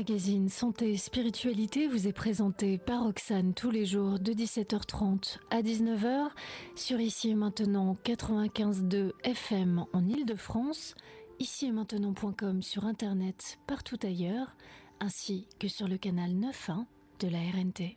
magazine Santé et Spiritualité vous est présenté par Roxane tous les jours de 17h30 à 19h sur Ici et Maintenant 95.2 FM en Île-de-France, ici et maintenant.com sur Internet partout ailleurs, ainsi que sur le canal 9.1 de la RNT.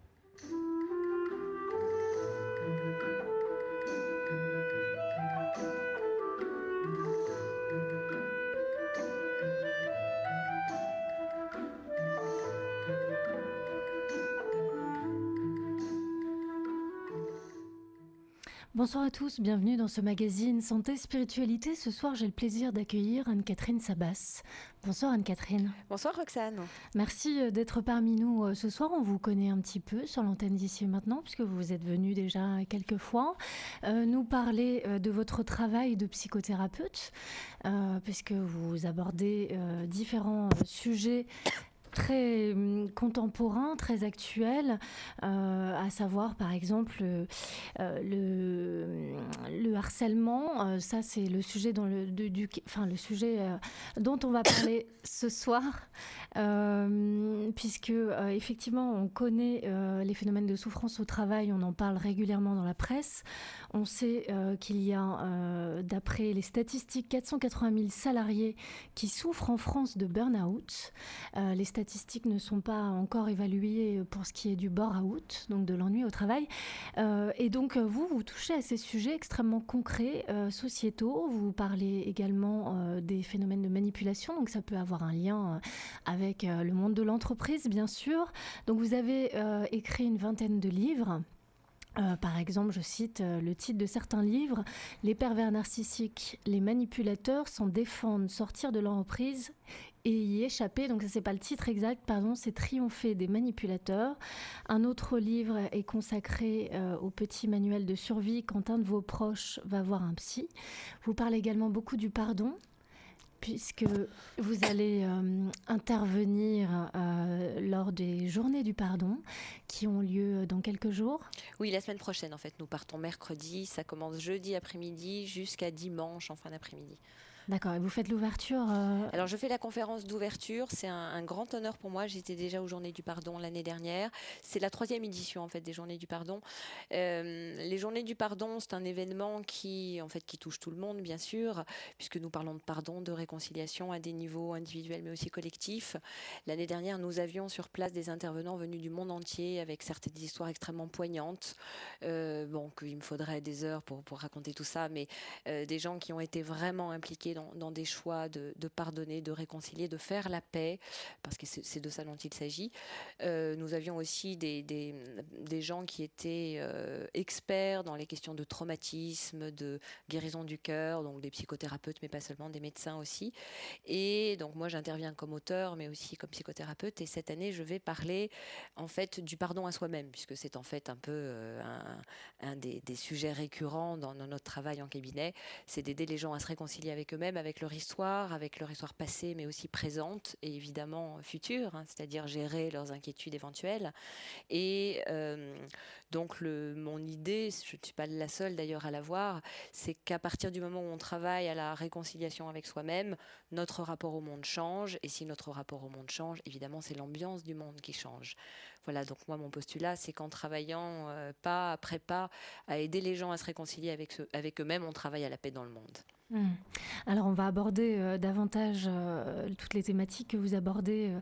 Bonsoir à tous, bienvenue dans ce magazine Santé Spiritualité. Ce soir, j'ai le plaisir d'accueillir Anne-Catherine Sabas. Bonsoir Anne-Catherine. Bonsoir Roxane. Merci d'être parmi nous ce soir. On vous connaît un petit peu sur l'antenne d'Ici et Maintenant, puisque vous êtes venue déjà quelques fois nous parler de votre travail de psychothérapeute, puisque vous abordez différents sujets très contemporain, très actuel, à savoir par exemple le harcèlement. Ça c'est le sujet le sujet dont on va parler ce soir, puisque effectivement on connaît les phénomènes de souffrance au travail, on en parle régulièrement dans la presse. On sait qu'il y a, d'après les statistiques, 480 000 salariés qui souffrent en France de burn-out. Les statistiques ne sont pas encore évaluées pour ce qui est du bore-out, donc de l'ennui au travail. Et donc, vous touchez à ces sujets extrêmement concrets, sociétaux. Vous parlez également des phénomènes de manipulation, donc ça peut avoir un lien avec le monde de l'entreprise, bien sûr. Donc, vous avez écrit une vingtaine de livres. Par exemple, je cite le titre de certains livres: Les pervers narcissiques, les manipulateurs s'en défendent, sortir de leur emprise et y échapper. Donc ça, c'est pas le titre exact, pardon, c'est Triompher des manipulateurs. Un autre livre est consacré au petit manuel de survie quand un de vos proches va voir un psy. Vous parlez également beaucoup du pardon, puisque vous allez intervenir lors des journées du pardon qui ont lieu dans quelques jours. Oui, la semaine prochaine en fait. Nous partons mercredi, ça commence jeudi après-midi jusqu'à dimanche en fin d'après-midi. D'accord, et vous faites l'ouverture Alors je fais la conférence d'ouverture, c'est un grand honneur pour moi. J'étais déjà aux Journées du Pardon l'année dernière. C'est la 3e édition en fait des Journées du Pardon. Les Journées du Pardon, c'est un événement qui touche tout le monde bien sûr, puisque nous parlons de pardon, de réconciliation à des niveaux individuels mais aussi collectifs. L'année dernière, nous avions sur place des intervenants venus du monde entier avec certaines histoires extrêmement poignantes. Qu'il me faudrait des heures pour raconter tout ça, mais des gens qui ont été vraiment impliqués dans des choix de pardonner, de réconcilier, de faire la paix, parce que c'est de ça dont il s'agit. Nous avions aussi des gens qui étaient experts dans les questions de traumatisme, de guérison du cœur, donc des psychothérapeutes, mais pas seulement, des médecins aussi. Et donc moi, j'interviens comme auteur, mais aussi comme psychothérapeute. Et cette année, je vais parler en fait du pardon à soi-même, puisque c'est en fait un peu un des sujets récurrents dans notre travail en cabinet. C'est d'aider les gens à se réconcilier avec eux-mêmes, avec leur histoire passée, mais aussi présente et évidemment future, c'est-à-dire gérer leurs inquiétudes éventuelles. Et donc mon idée, je ne suis pas la seule d'ailleurs à l'avoir, c'est qu'à partir du moment où on travaille à la réconciliation avec soi-même, notre rapport au monde change. Et si notre rapport au monde change, évidemment, c'est l'ambiance du monde qui change. Voilà, donc moi, mon postulat, c'est qu'en travaillant pas après pas à aider les gens à se réconcilier avec eux-mêmes, on travaille à la paix dans le monde. Alors on va aborder davantage toutes les thématiques que vous abordez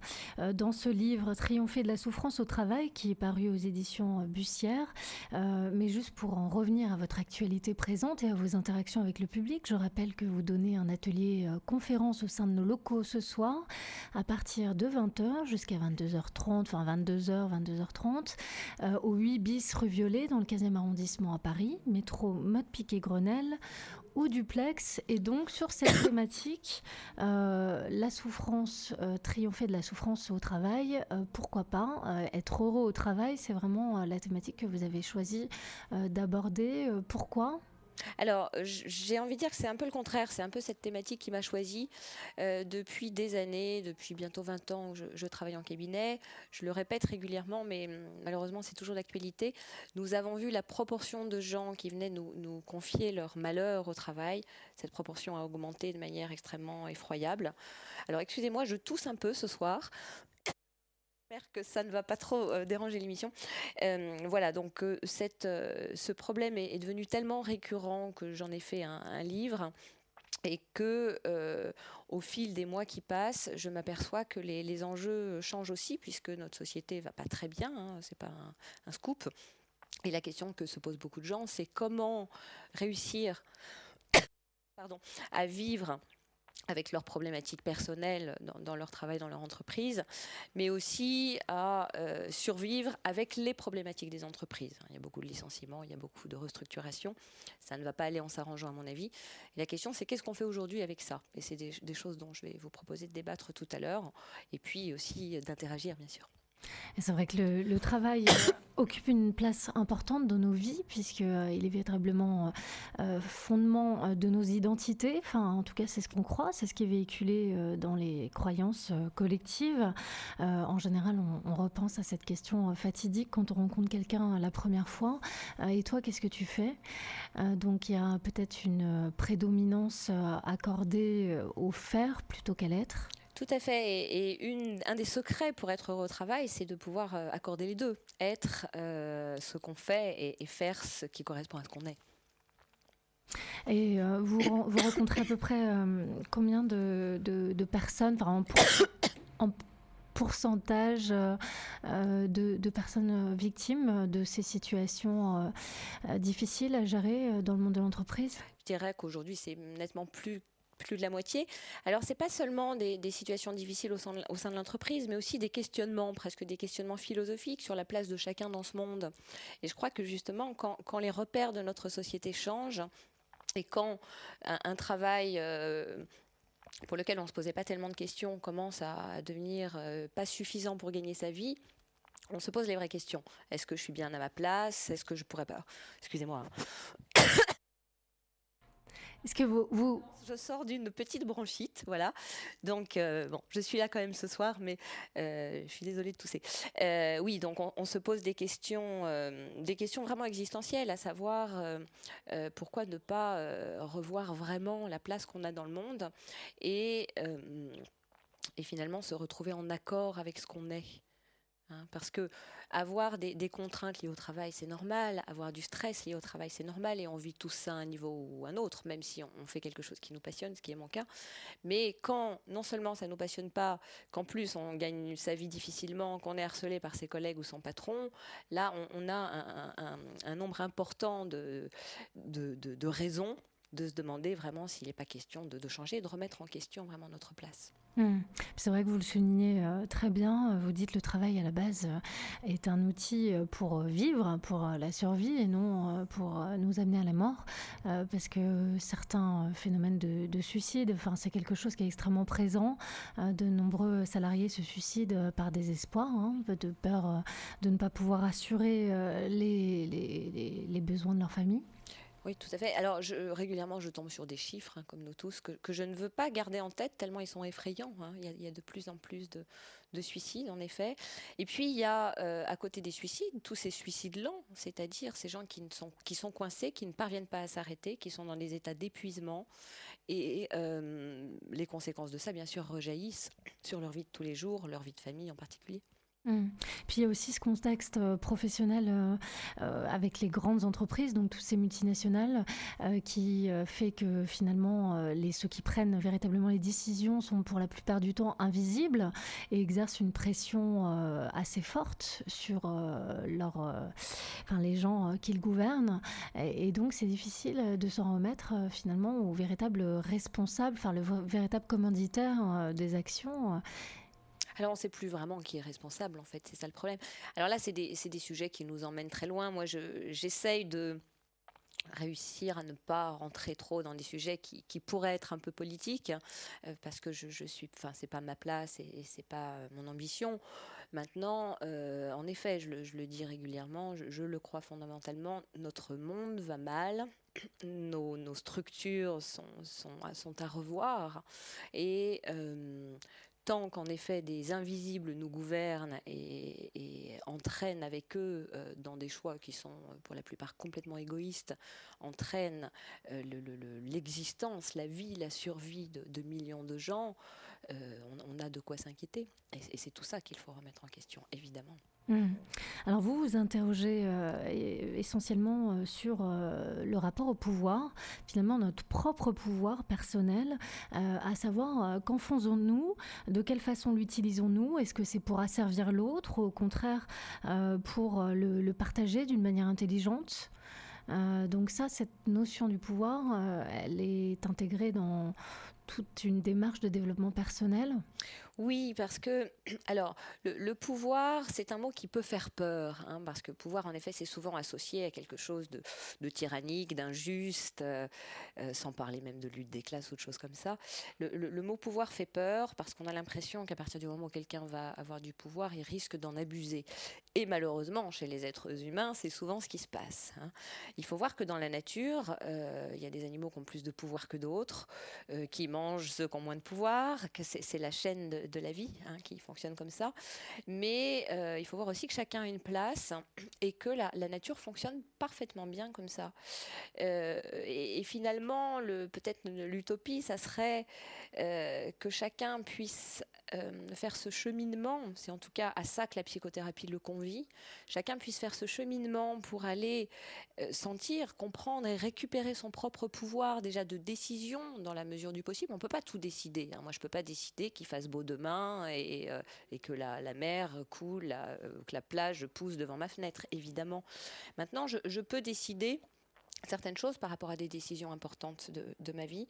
dans ce livre Triompher de la souffrance au travail, qui est paru aux éditions Bussière. Mais juste pour en revenir à votre actualité présente et à vos interactions avec le public, je rappelle que vous donnez un atelier conférence au sein de nos locaux ce soir à partir de 20h jusqu'à 22h30, enfin 22h, 22h30 au 8 bis rue Violet dans le 15e arrondissement à Paris, métro Motte-Piquet-Grenelle ou duplex. Et donc sur cette thématique, la souffrance, triompher de la souffrance au travail, pourquoi pas, être heureux au travail, c'est vraiment la thématique que vous avez choisi d'aborder. Pourquoi ? Alors, j'ai envie de dire que c'est un peu le contraire. C'est un peu cette thématique qui m'a choisie depuis des années, depuis bientôt 20 ans que je travaille en cabinet. Je le répète régulièrement, mais malheureusement, c'est toujours d'actualité. Nous avons vu la proportion de gens qui venaient nous confier leur malheur au travail. Cette proportion a augmenté de manière extrêmement effroyable. Alors, excusez-moi, je tousse un peu ce soir. J'espère que ça ne va pas trop déranger l'émission. Voilà, donc ce problème est devenu tellement récurrent que j'en ai fait un livre et que au fil des mois qui passent, je m'aperçois que les enjeux changent aussi puisque notre société va pas très bien, hein, c'est pas un scoop. Et la question que se posent beaucoup de gens, c'est comment réussir à vivre avec leurs problématiques personnelles dans leur travail, dans leur entreprise, mais aussi à survivre avec les problématiques des entreprises. Il y a beaucoup de licenciements, il y a beaucoup de restructurations. Ça ne va pas aller en s'arrangeant, à mon avis. Et la question, c'est qu'est-ce qu'on fait aujourd'hui avec ça? Et c'est des choses dont je vais vous proposer de débattre tout à l'heure, et puis aussi d'interagir, bien sûr. Et c'est vrai que le travail occupe une place importante dans nos vies, puisqu'il est véritablement fondement de nos identités. Enfin, en tout cas, c'est ce qu'on croit, c'est ce qui est véhiculé dans les croyances collectives. En général, on repense à cette question fatidique quand on rencontre quelqu'un la première fois. Et toi, qu'est-ce que tu fais? Donc, il y a peut-être une prédominance accordée au faire plutôt qu'à l'être. Tout à fait. Et un des secrets pour être heureux au travail, c'est de pouvoir accorder les deux. Être ce qu'on fait et faire ce qui correspond à ce qu'on est. Et vous rencontrez à peu près combien de personnes, enfin, en pourcentage de personnes victimes de ces situations difficiles à gérer dans le monde de l'entreprise? Je dirais qu'aujourd'hui, c'est nettement plus de la moitié. Alors, c'est pas seulement des situations difficiles au sein de l'entreprise, mais aussi des questionnements, presque des questionnements philosophiques sur la place de chacun dans ce monde. Et je crois que justement, quand les repères de notre société changent, et quand un travail pour lequel on ne se posait pas tellement de questions commence à devenir pas suffisant pour gagner sa vie, on se pose les vraies questions. Est-ce que je suis bien à ma place? Est-ce que je pourrais pas... Excusez-moi. Est-ce que vous... Je sors d'une petite bronchite, voilà. Donc, bon, je suis là quand même ce soir, mais je suis désolée de tousser. Oui, donc on se pose des questions vraiment existentielles, à savoir pourquoi ne pas revoir vraiment la place qu'on a dans le monde et finalement se retrouver en accord avec ce qu'on est. Parce que avoir des contraintes liées au travail, c'est normal. Avoir du stress lié au travail, c'est normal. Et on vit tout ça à un niveau ou à un autre, même si on fait quelque chose qui nous passionne, ce qui est mon cas. Mais quand non seulement ça ne nous passionne pas, qu'en plus on gagne sa vie difficilement, qu'on est harcelé par ses collègues ou son patron, là on a un nombre important de raisons de se demander vraiment s'il n'est pas question de changer et de remettre en question vraiment notre place. C'est vrai que vous le soulignez très bien. Vous dites que le travail à la base est un outil pour vivre, pour la survie et non pour nous amener à la mort. Parce que certains phénomènes de suicide, enfin, c'est quelque chose qui est extrêmement présent. De nombreux salariés se suicident par désespoir, hein, de peur de ne pas pouvoir assurer les besoins de leur famille. Oui, tout à fait. Alors, régulièrement, je tombe sur des chiffres, hein, comme nous tous, que je ne veux pas garder en tête tellement ils sont effrayants. Hein. Il y a de plus en plus de suicides, en effet. Et puis, il y a, à côté des suicides, tous ces suicides lents, c'est-à-dire ces gens qui sont coincés, qui ne parviennent pas à s'arrêter, qui sont dans des états d'épuisement. Et les conséquences de ça, bien sûr, rejaillissent sur leur vie de tous les jours, leur vie de famille en particulier. Puis il y a aussi ce contexte professionnel avec les grandes entreprises, donc toutes ces multinationales, qui fait que finalement ceux qui prennent véritablement les décisions sont pour la plupart du temps invisibles et exercent une pression assez forte sur les gens qu'ils gouvernent. Et donc c'est difficile de s'en remettre finalement aux véritables responsables, le véritable commanditaire des actions. Alors, on ne sait plus vraiment qui est responsable, en fait, c'est ça le problème. Alors là, c'est des sujets qui nous emmènent très loin. Moi, j'essaye de réussir à ne pas rentrer trop dans des sujets qui pourraient être un peu politiques, parce que je suis, enfin, c'est pas ma place et c'est pas mon ambition. Maintenant, en effet, je le dis régulièrement, je le crois fondamentalement, notre monde va mal. Nos structures sont à revoir et tant qu'en effet des invisibles nous gouvernent et entraînent avec eux dans des choix qui sont pour la plupart complètement égoïstes, entraînent l'existence, la vie, la survie de millions de gens, on a de quoi s'inquiéter. Et c'est tout ça qu'il faut remettre en question, évidemment. Alors vous vous interrogez essentiellement sur le rapport au pouvoir, finalement notre propre pouvoir personnel, à savoir qu'en faisons-nous, de quelle façon l'utilisons-nous, est-ce que c'est pour asservir l'autre ou au contraire pour le partager d'une manière intelligente? Donc ça, cette notion du pouvoir, elle est intégrée dans toute une démarche de développement personnel. Oui, parce que, alors, le pouvoir, c'est un mot qui peut faire peur, hein, parce que pouvoir, en effet, c'est souvent associé à quelque chose de tyrannique, d'injuste, sans parler même de lutte des classes ou de choses comme ça. Le mot pouvoir fait peur parce qu'on a l'impression qu'à partir du moment où quelqu'un va avoir du pouvoir, il risque d'en abuser. Et malheureusement, chez les êtres humains, c'est souvent ce qui se passe, hein. Il faut voir que dans la nature, il y a des animaux qui ont plus de pouvoir que d'autres, qui mangent ceux qui ont moins de pouvoir, que c'est la chaîne de la vie, hein, qui fonctionne comme ça. Mais il faut voir aussi que chacun a une place et que la nature fonctionne parfaitement bien comme ça. Et finalement, peut-être l'utopie, ça serait que chacun puisse faire ce cheminement, c'est en tout cas à ça que la psychothérapie le convie, chacun puisse faire ce cheminement pour aller sentir, comprendre et récupérer son propre pouvoir déjà de décision dans la mesure du possible. On ne peut pas tout décider, hein. Moi, je ne peux pas décider qu'il fasse beau demain et que la mer coule, que la plage pousse devant ma fenêtre, évidemment. Maintenant, je peux décider certaines choses par rapport à des décisions importantes de ma vie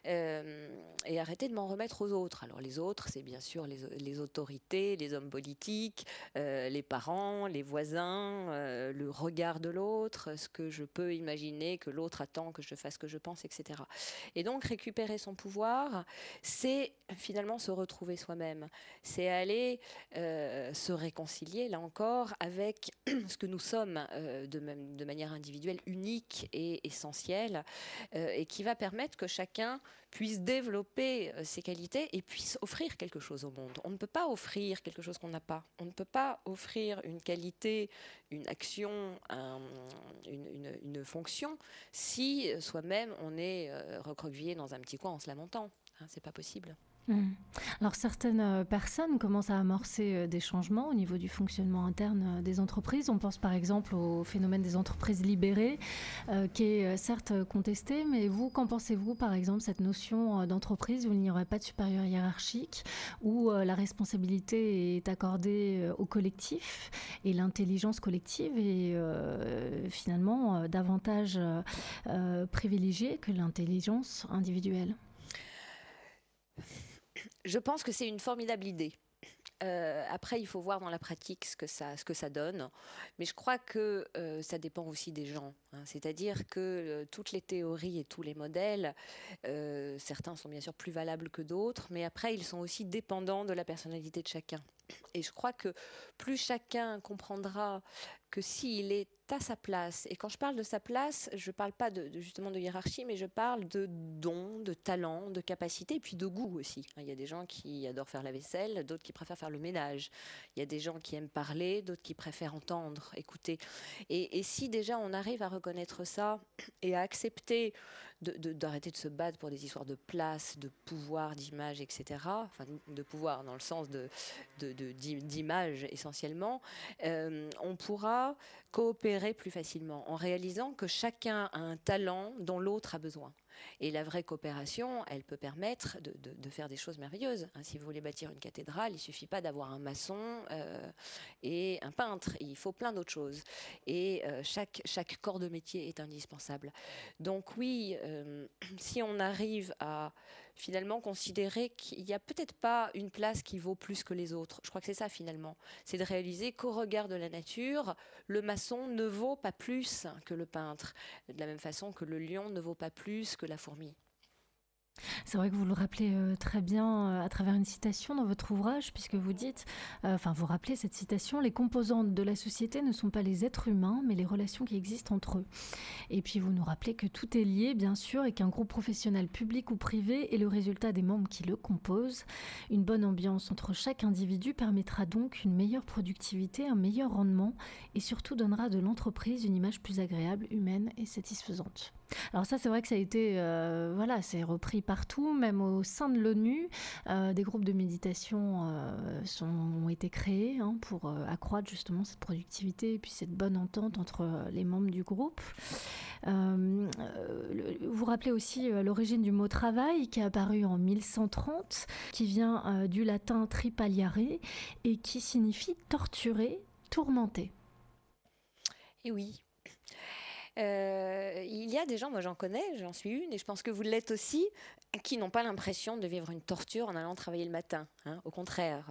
et arrêter de m'en remettre aux autres. Alors les autres, c'est bien sûr les autorités, les hommes politiques, les parents, les voisins, le regard de l'autre, ce que je peux imaginer que l'autre attend que je fasse ce que je pense, etc. Et donc récupérer son pouvoir, c'est finalement se retrouver soi-même. C'est aller se réconcilier, là encore, avec ce que nous sommes de manière individuelle, unique et essentielle, et qui va permettre que chacun puisse développer ses qualités et puisse offrir quelque chose au monde. On ne peut pas offrir quelque chose qu'on n'a pas. On ne peut pas offrir une qualité, une action, une fonction, si soi-même on est recroquevillé dans un petit coin en se lamentant. Hein, c'est pas possible. Alors certaines personnes commencent à amorcer des changements au niveau du fonctionnement interne des entreprises. On pense par exemple au phénomène des entreprises libérées, qui est certes contesté, mais vous, qu'en pensez-vous par exemple, cette notion d'entreprise où il n'y aurait pas de supérieur hiérarchique, où la responsabilité est accordée au collectif et l'intelligence collective est finalement davantage privilégiée que l'intelligence individuelle? Je pense que c'est une formidable idée. Après, il faut voir dans la pratique ce que ça donne. Mais je crois que ça dépend aussi des gens, hein. C'est-à-dire que toutes les théories et tous les modèles, certains sont bien sûr plus valables que d'autres, mais après, ils sont aussi dépendants de la personnalité de chacun. Et je crois que plus chacun comprendra que s'il est à sa place, et quand je parle de sa place, je ne parle pas justement de hiérarchie, mais je parle de dons, de talents, de capacités, et puis de goût aussi. Il y a des gens qui adorent faire la vaisselle, d'autres qui préfèrent faire le ménage. Il y a des gens qui aiment parler, d'autres qui préfèrent entendre, écouter. Et si déjà on arrive à reconnaître ça et à accepter d'arrêter de se battre pour des histoires de place, de pouvoir, d'image, etc. Enfin, de pouvoir dans le sens d'image essentiellement, on pourra coopérer plus facilement en réalisant que chacun a un talent dont l'autre a besoin. Et la vraie coopération, elle peut permettre de faire des choses merveilleuses. Hein, si vous voulez bâtir une cathédrale, il ne suffit pas d'avoir un maçon et un peintre. Il faut plein d'autres choses. Et chaque corps de métier est indispensable. Donc oui, si on arrive à finalement considérer qu'il n'y a peut-être pas une place qui vaut plus que les autres. Je crois que c'est ça finalement. C'est de réaliser qu'au regard de la nature, le maçon ne vaut pas plus que le peintre. De la même façon que le lion ne vaut pas plus que la fourmi. C'est vrai que vous le rappelez très bien à travers une citation dans votre ouvrage, puisque vous dites, enfin vous rappelez cette citation, les composantes de la société ne sont pas les êtres humains, mais les relations qui existent entre eux. Et puis vous nous rappelez que tout est lié, bien sûr, et qu'un groupe professionnel public ou privé est le résultat des membres qui le composent. Une bonne ambiance entre chaque individu permettra donc une meilleure productivité, un meilleur rendement, et surtout donnera de l'entreprise une image plus agréable, humaine et satisfaisante. Alors ça, c'est vrai que ça a été, voilà, c'est repris partout, même au sein de l'ONU. Des groupes de méditation ont été créés pour accroître justement cette productivité et puis cette bonne entente entre les membres du groupe. Vous rappelez aussi l'origine du mot travail qui est apparu en 1130, qui vient du latin tripaliare et qui signifie torturer, tourmenter. Et oui. Il y a des gens, moi j'en connais, j'en suis une, et je pense que vous l'êtes aussi, qui n'ont pas l'impression de vivre une torture en allant travailler le matin. Au contraire,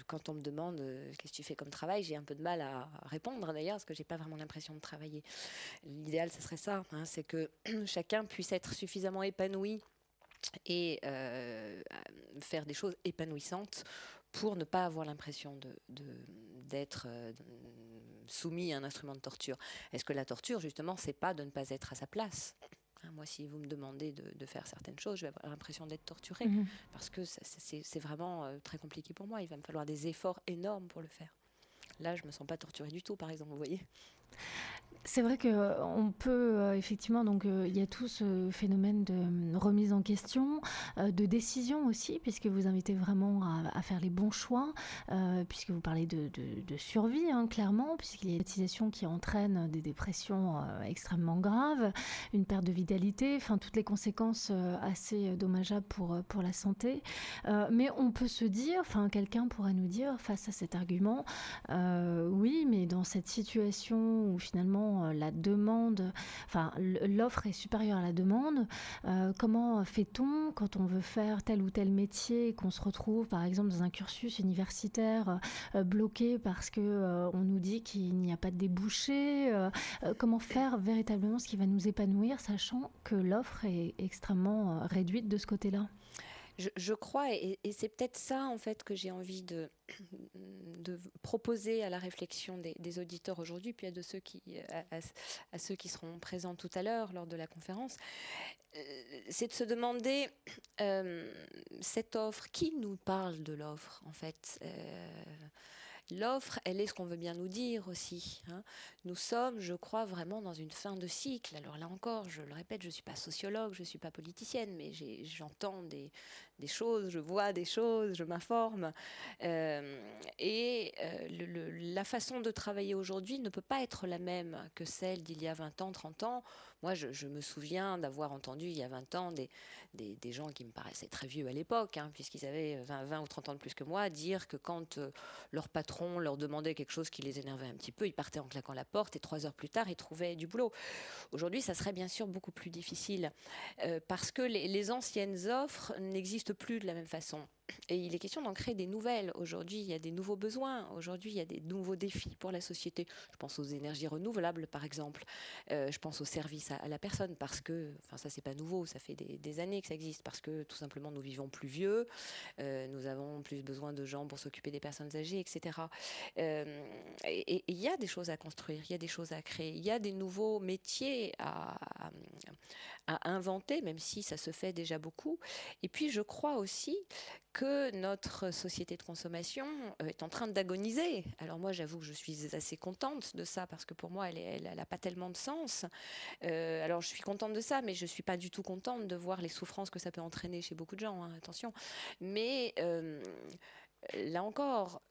quand on me demande qu'est-ce que tu fais comme travail, j'ai un peu de mal à répondre d'ailleurs, parce que j'ai pas vraiment l'impression de travailler. L'idéal, ce serait ça, c'est que chacun puisse être suffisamment épanoui et faire des choses épanouissantes pour ne pas avoir l'impression d'être soumis à un instrument de torture. Est-ce que la torture, justement, c'est pas de ne pas être à sa place ? Moi, si vous me demandez de faire certaines choses, je vais avoir l'impression d'être torturée, parce que c'est vraiment très compliqué pour moi. Il va me falloir des efforts énormes pour le faire. Là, je me sens pas torturée du tout, par exemple, vous voyez. C'est vrai qu'on peut effectivement, donc il y a tout ce phénomène de remise en question, de décision aussi, puisque vous invitez vraiment à faire les bons choix, puisque vous parlez de survie, clairement, puisqu'il y a une utilisation qui entraîne des dépressions extrêmement graves, une perte de vitalité, enfin toutes les conséquences assez dommageables pour la santé. Mais on peut se dire, enfin quelqu'un pourrait nous dire face à cet argument, oui, mais dans cette situation où finalement la demande, enfin l'offre est supérieure à la demande, comment fait-on quand on veut faire tel ou tel métier, qu'on se retrouve par exemple dans un cursus universitaire bloqué parce que on nous dit qu'il n'y a pas de débouché, comment faire véritablement ce qui va nous épanouir, sachant que l'offre est extrêmement réduite de ce côté-là? Je crois, et c'est peut-être ça en fait que j'ai envie de proposer à la réflexion des auditeurs aujourd'hui, puis à ceux qui seront présents tout à l'heure lors de la conférence, c'est de se demander cette offre, qui nous parle de l'offre en fait. L'offre, elle est ce qu'on veut bien nous dire aussi. Nous sommes, je crois, vraiment dans une fin de cycle. Alors là encore, je le répète, je ne suis pas sociologue, je ne suis pas politicienne, mais j'entends des choses, je vois des choses, je m'informe. La façon de travailler aujourd'hui ne peut pas être la même que celle d'il y a 20 ans, 30 ans. Moi, je me souviens d'avoir entendu il y a 20 ans des gens qui me paraissaient très vieux à l'époque, puisqu'ils avaient 20 ou 30 ans de plus que moi, dire que quand leur patron leur demandait quelque chose qui les énervait un petit peu, ils partaient en claquant la porte et 3 heures plus tard, ils trouvaient du boulot. Aujourd'hui, ça serait bien sûr beaucoup plus difficile parce que les anciennes offres n'existent plus de la même façon. Et il est question d'en créer des nouvelles. Aujourd'hui, il y a des nouveaux besoins. Aujourd'hui, il y a des nouveaux défis pour la société. Je pense aux énergies renouvelables, par exemple. Je pense aux services à la personne, parce que, enfin, ça, c'est pas nouveau. Ça fait des années que ça existe, parce que tout simplement, nous vivons plus vieux. Nous avons plus besoin de gens pour s'occuper des personnes âgées, etc. Et il y a des choses à construire, il y a des choses à créer, il y a des nouveaux métiers à inventer, même si ça se fait déjà beaucoup. Et puis, je crois aussi que notre société de consommation est en train d'agoniser. Alors moi, j'avoue que je suis assez contente de ça, parce que pour moi, elle n'a pas tellement de sens. Alors je suis contente de ça, mais je ne suis pas du tout contente de voir les souffrances que ça peut entraîner chez beaucoup de gens, attention. Mais là encore,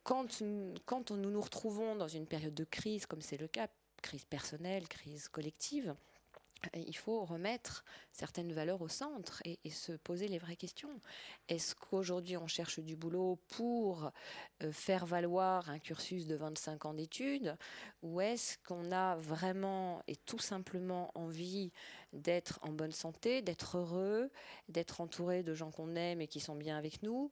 quand nous nous retrouvons dans une période de crise, comme c'est le cas, crise personnelle, crise collective, il faut remettre certaines valeurs au centre et se poser les vraies questions. Est-ce qu'aujourd'hui on cherche du boulot pour faire valoir un cursus de 25 ans d'études, ou est-ce qu'on a vraiment et tout simplement envie d'être en bonne santé, d'être heureux, d'être entouré de gens qu'on aime et qui sont bien avec nous,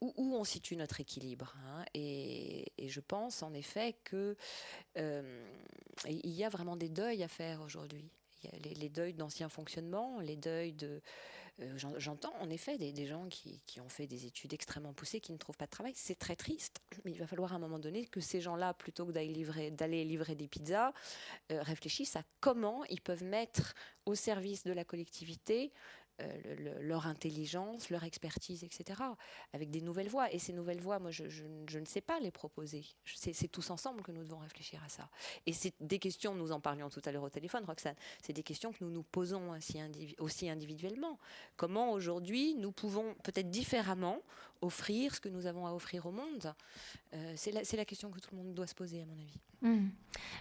où on situe notre équilibre, et je pense en effet que il y a vraiment des deuils à faire aujourd'hui. y a les deuils d'anciens fonctionnements, les deuils de... j'entends en effet des gens qui ont fait des études extrêmement poussées, qui ne trouvent pas de travail. C'est très triste, mais il va falloir à un moment donné que ces gens-là, plutôt que d'aller livrer des pizzas, réfléchissent à comment ils peuvent mettre au service de la collectivité leur intelligence, leur expertise, etc., avec des nouvelles voies. Et ces nouvelles voies, moi, je ne sais pas les proposer. C'est tous ensemble que nous devons réfléchir à ça. Et c'est des questions, nous en parlions tout à l'heure au téléphone, Roxane, c'est des questions que nous nous posons aussi individuellement. Comment aujourd'hui nous pouvons peut-être différemment offrir ce que nous avons à offrir au monde? C'est la question que tout le monde doit se poser, à mon avis.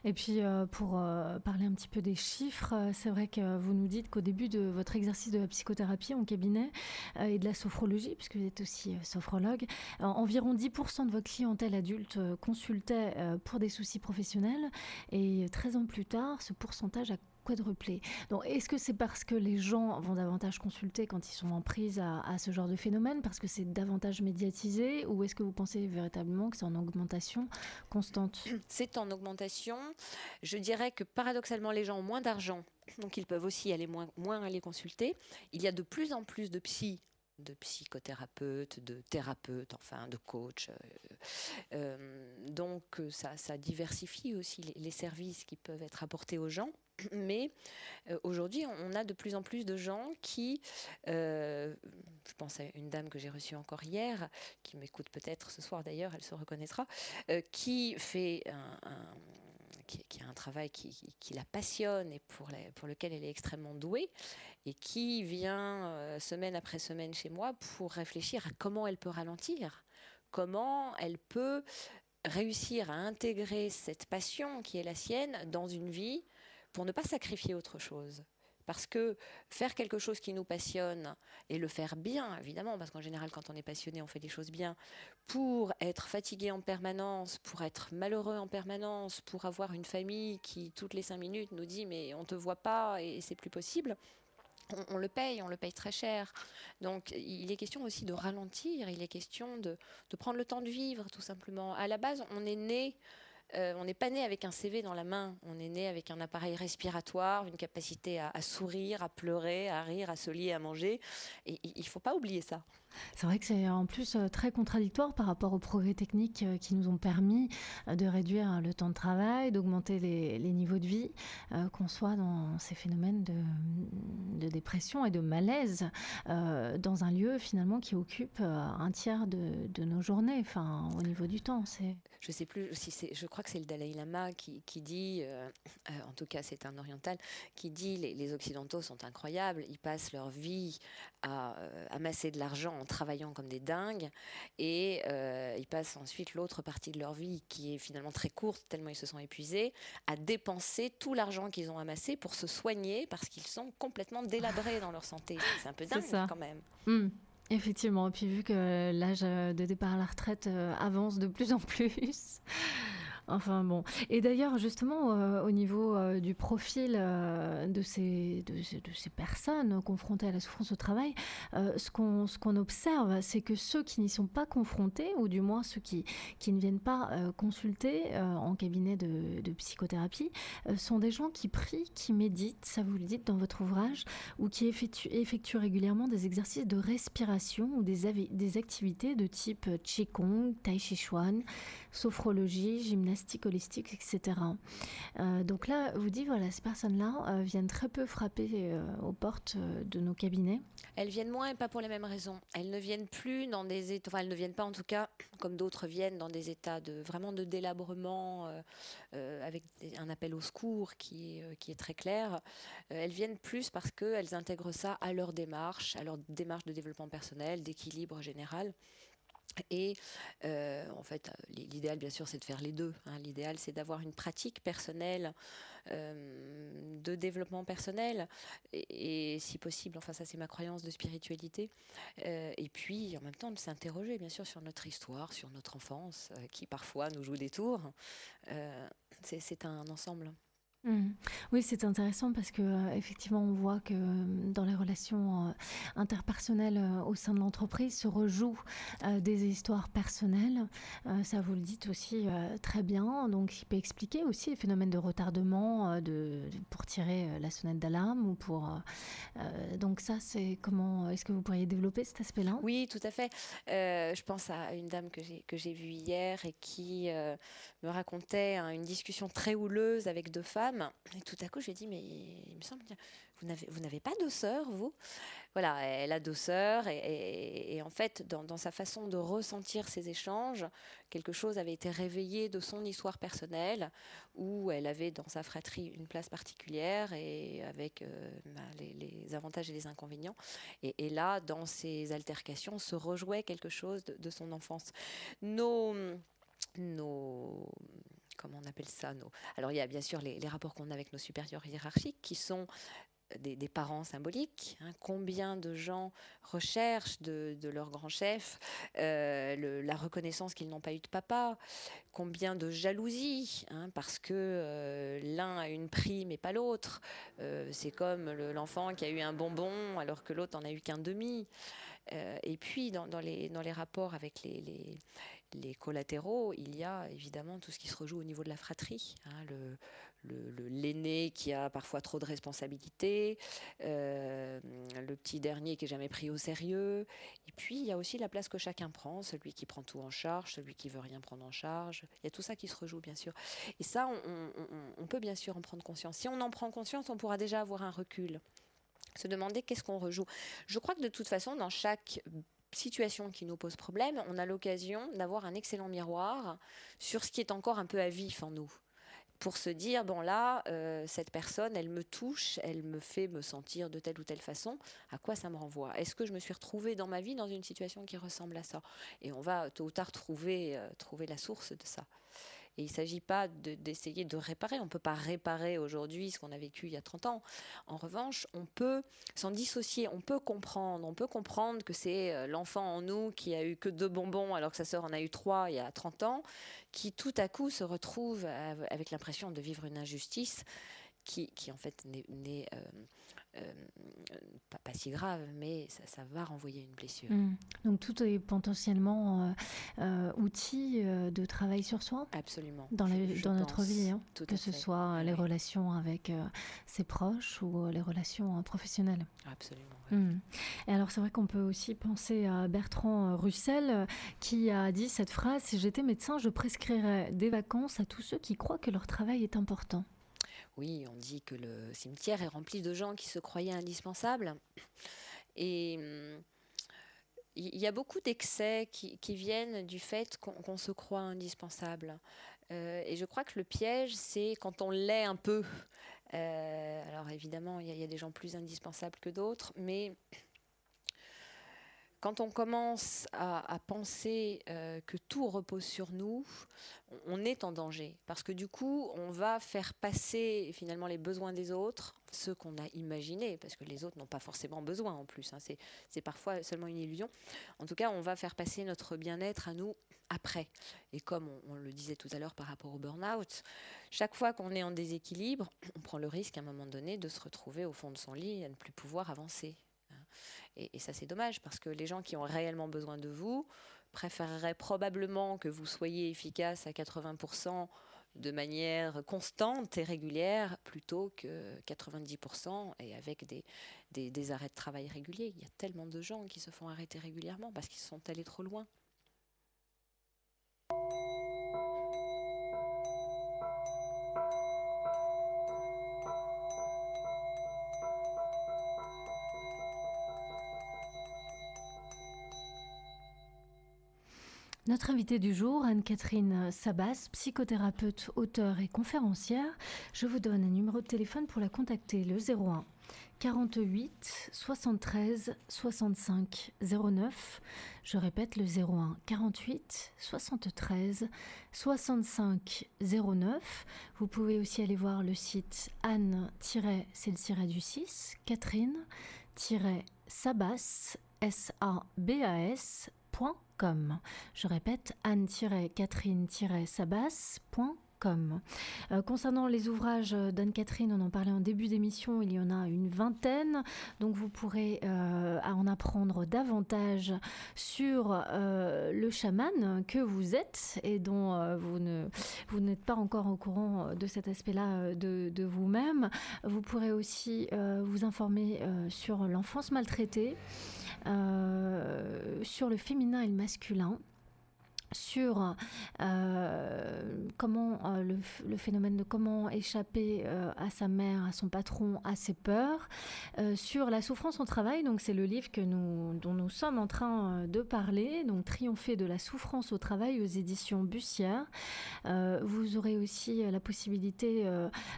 Et puis, pour parler un petit peu des chiffres, c'est vrai que vous nous dites qu'au début de votre exercice de la psychothérapie en cabinet et de la sophrologie, puisque vous êtes aussi sophrologue, environ 10% de votre clientèle adulte consultait pour des soucis professionnels, et 13 ans plus tard, ce pourcentage a quadruplé. Donc, est-ce que c'est parce que les gens vont davantage consulter quand ils sont en prise à ce genre de phénomène, parce que c'est davantage médiatisé, ou est-ce que vous pensez véritablement que c'est en augmentation constante? C'est en augmentation. Je dirais que paradoxalement, les gens ont moins d'argent, donc ils peuvent aussi aller moins aller consulter. Il y a de plus en plus de psychothérapeutes, de thérapeutes, enfin de coachs. Donc ça diversifie aussi les services qui peuvent être apportés aux gens. Mais aujourd'hui, on a de plus en plus de gens qui, je pense à une dame que j'ai reçue encore hier, qui m'écoute peut-être ce soir d'ailleurs, elle se reconnaîtra, qui fait qui a un travail qui la passionne et pour lequel elle est extrêmement douée, et qui vient semaine après semaine chez moi pour réfléchir à comment elle peut ralentir, comment elle peut réussir à intégrer cette passion qui est la sienne dans une vie pour ne pas sacrifier autre chose. Parce que faire quelque chose qui nous passionne et le faire bien, évidemment, parce qu'en général, quand on est passionné, on fait des choses bien, pour être fatigué en permanence, pour être malheureux en permanence, pour avoir une famille qui, toutes les 5 minutes, nous dit « mais on ne te voit pas et c'est plus possible », on le paye très cher. Donc il est question aussi de ralentir, il est question de prendre le temps de vivre, tout simplement. À la base, on n'est pas né avec un CV dans la main, on est né avec un appareil respiratoire, une capacité à sourire, à pleurer, à rire, à se lier, à manger. Et il ne faut pas oublier ça. C'est vrai que c'est en plus très contradictoire par rapport aux progrès techniques qui nous ont permis de réduire le temps de travail, d'augmenter les niveaux de vie, qu'on soit dans ces phénomènes de dépression et de malaise dans un lieu finalement qui occupe un tiers de nos journées, enfin au niveau du temps. Je sais plus si je crois que c'est le Dalai Lama qui dit, en tout cas c'est un oriental, qui dit les Occidentaux sont incroyables, ils passent leur vie à amasser de l'argent en travaillant comme des dingues, et ils passent ensuite l'autre partie de leur vie, qui est finalement très courte, tellement ils se sont épuisés, à dépenser tout l'argent qu'ils ont amassé pour se soigner, parce qu'ils sont complètement délabrés dans leur santé. C'est un peu dingue quand même. Effectivement, et puis vu que l'âge de départ à la retraite avance de plus en plus. Enfin bon. Et d'ailleurs, justement, au niveau du profil de ces personnes confrontées à la souffrance au travail, ce qu'on observe, c'est que ceux qui n'y sont pas confrontés, ou du moins ceux qui ne viennent pas consulter en cabinet de psychothérapie, sont des gens qui prient, qui méditent, ça vous le dites dans votre ouvrage, ou qui effectuent régulièrement des exercices de respiration ou des activités de type Qigong, Tai Chi Chuan, sophrologie, gymnastique holistique, etc. Donc là, vous dites, voilà, ces personnes-là viennent très peu frapper aux portes de nos cabinets. Elles viennent moins et pas pour les mêmes raisons. Elles ne viennent plus dans des états, enfin elles ne viennent pas en tout cas, comme d'autres viennent, dans des états vraiment de délabrement, avec un appel au secours qui est très clair. Elles viennent plus parce qu'elles intègrent ça à leur démarche de développement personnel, d'équilibre général. Et en fait, l'idéal, bien sûr, c'est de faire les deux. L'idéal, c'est d'avoir une pratique personnelle de développement personnel et si possible, enfin ça c'est ma croyance de spiritualité, et puis en même temps de s'interroger bien sûr sur notre histoire, sur notre enfance qui parfois nous joue des tours. C'est un ensemble. Oui, c'est intéressant parce que effectivement, on voit que dans les relations interpersonnelles au sein de l'entreprise se rejouent des histoires personnelles. Ça, vous le dites aussi très bien. Donc, il peut expliquer aussi les phénomènes de retardement pour tirer la sonnette d'alarme ou pour. Donc, ça, c'est comment. Est-ce que vous pourriez développer cet aspect-là? Oui, tout à fait. Je pense à une dame que j'ai vue hier et qui me racontait une discussion très houleuse avec deux femmes. Et tout à coup, je lui ai dit, mais il me semble, vous n'avez pas de sœur, vous? Voilà, elle a deux sœurs et en fait, dans sa façon de ressentir ces échanges, quelque chose avait été réveillé de son histoire personnelle où elle avait dans sa fratrie une place particulière et avec les avantages et les inconvénients. Et là, dans ces altercations, se rejouait quelque chose de son enfance. Nos, nos comment on appelle ça Alors il y a bien sûr les rapports qu'on a avec nos supérieurs hiérarchiques qui sont des parents symboliques. Combien de gens recherchent de leur grand chef la reconnaissance qu'ils n'ont pas eu de papa? Combien de jalousie, parce que l'un a une prime et pas l'autre. C'est comme l'enfant qui a eu un bonbon alors que l'autre n'en a eu qu'un demi. Et puis dans les rapports avec les collatéraux, il y a évidemment tout ce qui se rejoue au niveau de la fratrie. L'aîné qui a parfois trop de responsabilités, le petit dernier qui est jamais pris au sérieux. Et puis il y a aussi la place que chacun prend, celui qui prend tout en charge, celui qui veut rien prendre en charge. Il y a tout ça qui se rejoue bien sûr. Et ça, on peut bien sûr en prendre conscience. Si on en prend conscience, on pourra déjà avoir un recul. Se demander qu'est-ce qu'on rejoue. Je crois que de toute façon, dans chaque situation qui nous pose problème, on a l'occasion d'avoir un excellent miroir sur ce qui est encore un peu à vif en nous. Pour se dire, bon là, cette personne, elle me touche, elle me fait me sentir de telle ou telle façon, à quoi ça me renvoie? Est-ce que je me suis retrouvée dans ma vie dans une situation qui ressemble à ça? Et on va tôt ou tard trouver la source de ça. Et il ne s'agit pas d'essayer de réparer. On ne peut pas réparer aujourd'hui ce qu'on a vécu il y a 30 ans. En revanche, on peut s'en dissocier. On peut comprendre que c'est l'enfant en nous qui a eu que 2 bonbons alors que sa sœur en a eu 3 il y a 30 ans, qui tout à coup se retrouve avec l'impression de vivre une injustice qui en fait n'est pas si grave, mais ça va renvoyer une blessure. Donc tout est potentiellement outil de travail sur soi. Absolument. Dans notre vie, que ce soit les oui. relations avec ses proches ou les relations professionnelles. Absolument. Oui. Et alors c'est vrai qu'on peut aussi penser à Bertrand Russell qui a dit cette phrase: si j'étais médecin, je prescrirais des vacances à tous ceux qui croient que leur travail est important. Oui, on dit que le cimetière est rempli de gens qui se croyaient indispensables. Et il y a beaucoup d'excès qui viennent du fait qu'on se croit indispensable. Et je crois que le piège, c'est quand on l'est un peu. Alors évidemment, il y a des gens plus indispensables que d'autres, mais quand on commence à penser que tout repose sur nous, on est en danger. Parce que du coup, on va faire passer finalement les besoins des autres, ceux qu'on a imaginés, parce que les autres n'ont pas forcément besoin en plus. C'est parfois seulement une illusion. En tout cas, on va faire passer notre bien-être à nous après. Et comme on le disait tout à l'heure par rapport au burn-out, chaque fois qu'on est en déséquilibre, on prend le risque à un moment donné de se retrouver au fond de son lit et à ne plus pouvoir avancer. Et ça, c'est dommage parce que les gens qui ont réellement besoin de vous préféreraient probablement que vous soyez efficace à 80% de manière constante et régulière plutôt que 90% et avec des arrêts de travail réguliers. Il y a tellement de gens qui se font arrêter régulièrement parce qu'ils sont allés trop loin. Notre invitée du jour, Anne-Catherine Sabas, psychothérapeute, auteure et conférencière. Je vous donne un numéro de téléphone pour la contacter, le 01 48 73 65 09. Je répète, le 01 48 73 65 09. Vous pouvez aussi aller voir le site Anne-c'est le tiret du 6, Catherine-Sabas, SABAS.com. Je répète, Anne-Catherine-Sabas.com. Concernant les ouvrages d'Anne-Catherine, on en parlait en début d'émission, il y en a une vingtaine, donc vous pourrez en apprendre davantage sur le chaman que vous êtes et dont vous n'êtes pas encore au courant de cet aspect-là de vous-même. Vous pourrez aussi vous informer sur l'enfance maltraitée, sur le féminin et le masculin, sur comment le phénomène de comment échapper à sa mère, à son patron, à ses peurs, sur la souffrance au travail. Donc c'est le livre dont nous sommes en train de parler, donc Triompher de la souffrance au travail aux éditions Bussière. Vous aurez aussi la possibilité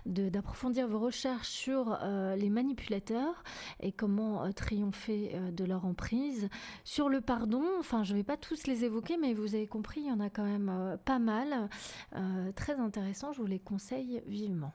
d'approfondir vos recherches sur les manipulateurs et comment triompher de leur emprise. Sur le pardon, enfin je ne vais pas tous les évoquer, mais vous avez compris, il y en a quand même pas mal, très intéressant, je vous les conseille vivement.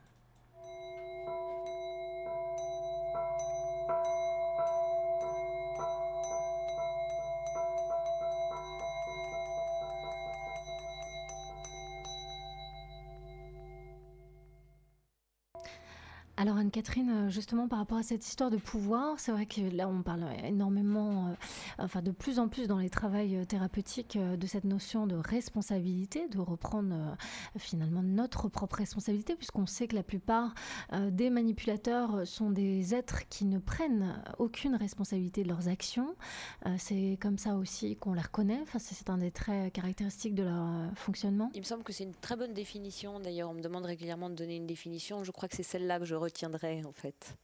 Alors Anne-Catherine, justement par rapport à cette histoire de pouvoir, c'est vrai que là on parle énormément, de plus en plus dans les travails thérapeutiques de cette notion de responsabilité, de reprendre finalement notre propre responsabilité, puisqu'on sait que la plupart des manipulateurs sont des êtres qui ne prennent aucune responsabilité de leurs actions. C'est comme ça aussi qu'on les reconnaît, c'est un des traits caractéristiques de leur fonctionnement. Il me semble que c'est une très bonne définition, d'ailleurs on me demande régulièrement de donner une définition, je crois que c'est celle-là que je retiendrai en fait.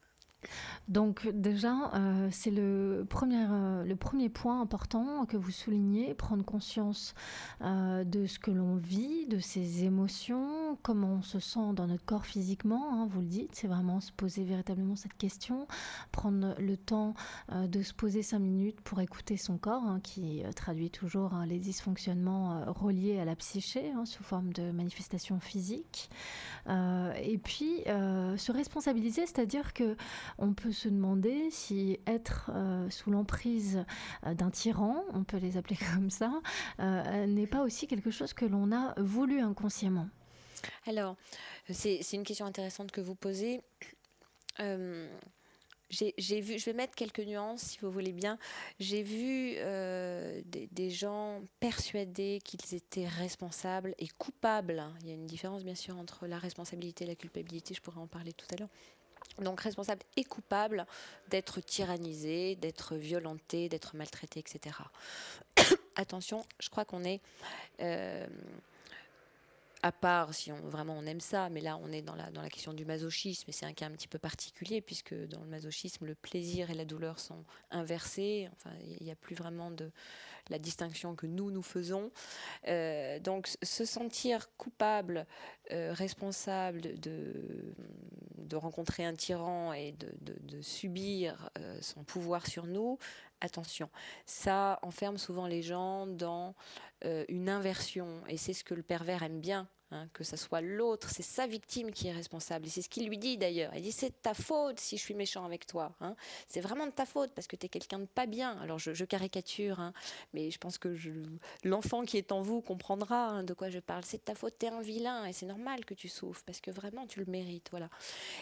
Donc déjà, c'est le premier point important que vous soulignez, prendre conscience de ce que l'on vit, de ses émotions, comment on se sent dans notre corps physiquement, hein, vous le dites, c'est vraiment se poser véritablement cette question, prendre le temps de se poser 5 minutes pour écouter son corps, hein, qui traduit toujours les dysfonctionnements reliés à la psyché, hein, sous forme de manifestations physiques. Et puis, se responsabiliser, c'est-à-dire que on peut se demander si être sous l'emprise d'un tyran, on peut les appeler comme ça, n'est pas aussi quelque chose que l'on a voulu inconsciemment. Alors, c'est une question intéressante que vous posez. J'ai vu, je vais mettre quelques nuances si vous voulez bien. J'ai vu des gens persuadés qu'ils étaient responsables et coupables. Il y a une différence bien sûr entre la responsabilité et la culpabilité, je pourrais en parler tout à l'heure. Donc responsable et coupable d'être tyrannisé, d'être violenté, d'être maltraité, etc. Attention, je crois qu'on est... à part si vraiment on aime ça, mais là on est dans la question du masochisme, et c'est un cas un petit peu particulier, puisque dans le masochisme, le plaisir et la douleur sont inversés, enfin il n'y a plus vraiment de la distinction que nous faisons. Donc se sentir coupable, responsable de rencontrer un tyran et de subir son pouvoir sur nous, attention, ça enferme souvent les gens dans une inversion, et c'est ce que le pervers aime bien. Que ça soit l'autre, c'est sa victime qui est responsable. Et c'est ce qu'il lui dit d'ailleurs. Il dit c'est de ta faute si je suis méchant avec toi. C'est vraiment de ta faute parce que tu es quelqu'un de pas bien. Alors je caricature, mais je pense que l'enfant qui est en vous comprendra de quoi je parle. C'est de ta faute, tu es un vilain et c'est normal que tu souffres parce que vraiment tu le mérites. Voilà.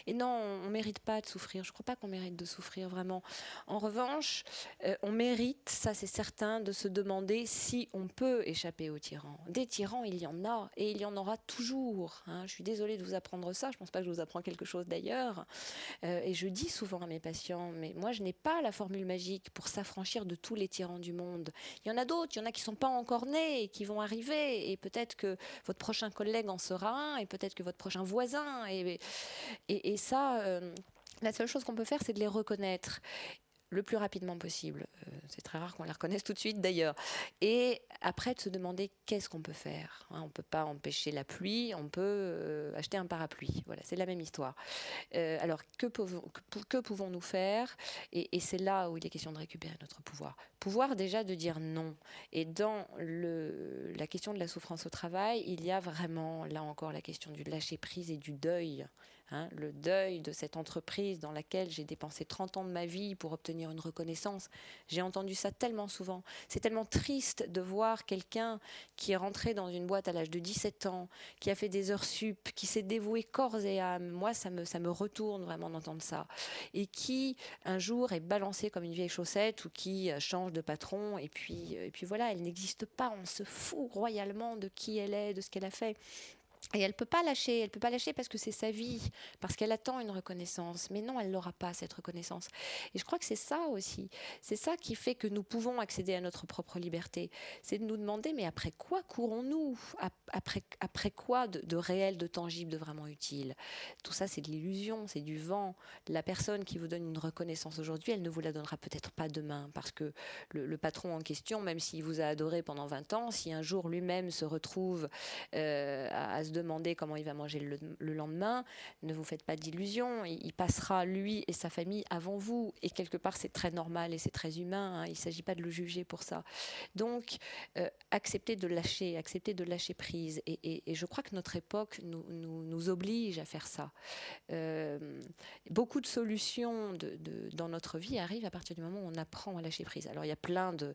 Et non, on ne mérite pas de souffrir. Je ne crois pas qu'on mérite de souffrir vraiment. En revanche, on mérite, ça c'est certain, de se demander si on peut échapper aux tyrans. Des tyrans, il y en a et il y en aura toujours. Je suis désolée de vous apprendre ça, je ne pense pas que je vous apprends quelque chose d'ailleurs. Et je dis souvent à mes patients, mais moi je n'ai pas la formule magique pour s'affranchir de tous les tyrans du monde. Il y en a d'autres, il y en a qui ne sont pas encore nés et qui vont arriver, et peut-être que votre prochain collègue en sera un, et peut-être que votre prochain voisin, et ça, la seule chose qu'on peut faire, c'est de les reconnaître le plus rapidement possible. C'est très rare qu'on les reconnaisse tout de suite d'ailleurs. Et après, de se demander qu'est-ce qu'on peut faire. On ne peut pas empêcher la pluie, on peut acheter un parapluie. Voilà, c'est la même histoire. Alors, que pouvons-nous faire ? Et c'est là où il est question de récupérer notre pouvoir. Pouvoir déjà de dire non. Et dans la question de la souffrance au travail, il y a vraiment, là encore, la question du lâcher-prise et du deuil. hein, le deuil de cette entreprise dans laquelle j'ai dépensé 30 ans de ma vie pour obtenir une reconnaissance. J'ai entendu ça tellement souvent. C'est tellement triste de voir quelqu'un qui est rentré dans une boîte à l'âge de 17 ans, qui a fait des heures sup, qui s'est dévoué corps et âme. Moi, ça me retourne vraiment d'entendre ça. Et qui, un jour, est balancé comme une vieille chaussette ou qui change de patron. Et puis voilà, elle n'existe pas. On se fout royalement de qui elle est, de ce qu'elle a fait. Et elle peut pas lâcher parce que c'est sa vie, parce qu'elle attend une reconnaissance. Mais non, elle n'aura pas cette reconnaissance. Et je crois que c'est ça aussi. C'est ça qui fait que nous pouvons accéder à notre propre liberté. C'est de nous demander, mais après quoi courons-nous? Après quoi de réel, de tangible, de vraiment utile? Tout ça, c'est de l'illusion, c'est du vent. La personne qui vous donne une reconnaissance aujourd'hui, elle ne vous la donnera peut-être pas demain, parce que le patron en question, même s'il vous a adoré pendant 20 ans, si un jour lui-même se retrouve à se demander comment il va manger le lendemain, ne vous faites pas d'illusions. Il passera, lui et sa famille, avant vous. Et quelque part, c'est très normal et c'est très humain. Hein. Il ne s'agit pas de le juger pour ça. Donc, accepter de lâcher prise. Et je crois que notre époque nous oblige à faire ça. Beaucoup de solutions dans notre vie arrivent à partir du moment où on apprend à lâcher prise. Alors, il y a plein de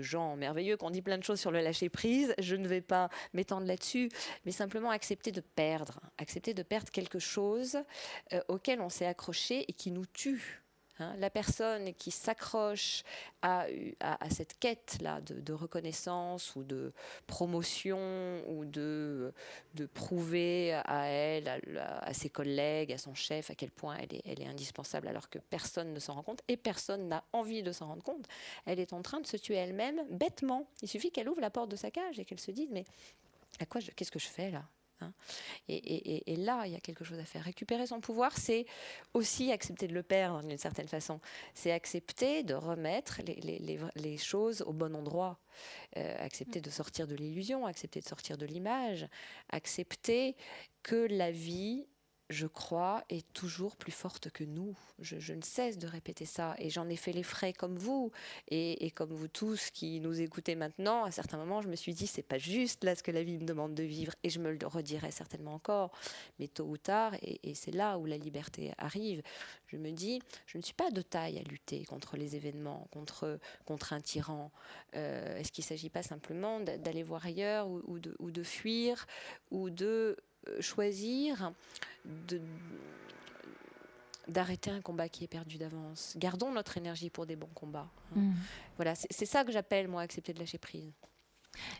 gens merveilleux qui ont dit plein de choses sur le lâcher prise. Je ne vais pas m'étendre là-dessus, mais simplement accepter de perdre quelque chose auquel on s'est accroché et qui nous tue. Hein, la personne qui s'accroche à cette quête-là de reconnaissance ou de promotion ou de prouver à elle, à ses collègues, à son chef, à quel point elle est indispensable alors que personne ne s'en rend compte et personne n'a envie de s'en rendre compte. Elle est en train de se tuer elle-même bêtement. Il suffit qu'elle ouvre la porte de sa cage et qu'elle se dise mais qu'est-ce que je fais là? Hein, et là, il y a quelque chose à faire. Récupérer son pouvoir, c'est aussi accepter de le perdre d'une certaine façon. C'est accepter de remettre les choses au bon endroit. Accepter de sortir de l'illusion, accepter de sortir de l'image, accepter que la vie, je crois, est toujours plus forte que nous. Je ne cesse de répéter ça et j'en ai fait les frais comme vous et comme vous tous qui nous écoutez maintenant. À certains moments, je me suis dit c'est pas juste là ce que la vie me demande de vivre et je me le redirai certainement encore. Mais tôt ou tard, et c'est là où la liberté arrive, je me dis je ne suis pas de taille à lutter contre les événements, contre un tyran. Est-ce qu'il ne s'agit pas simplement d'aller voir ailleurs ou de fuir ou de choisir d'arrêter un combat qui est perdu d'avance. Gardons notre énergie pour des bons combats. Voilà, c'est ça que j'appelle, moi, accepter de lâcher prise.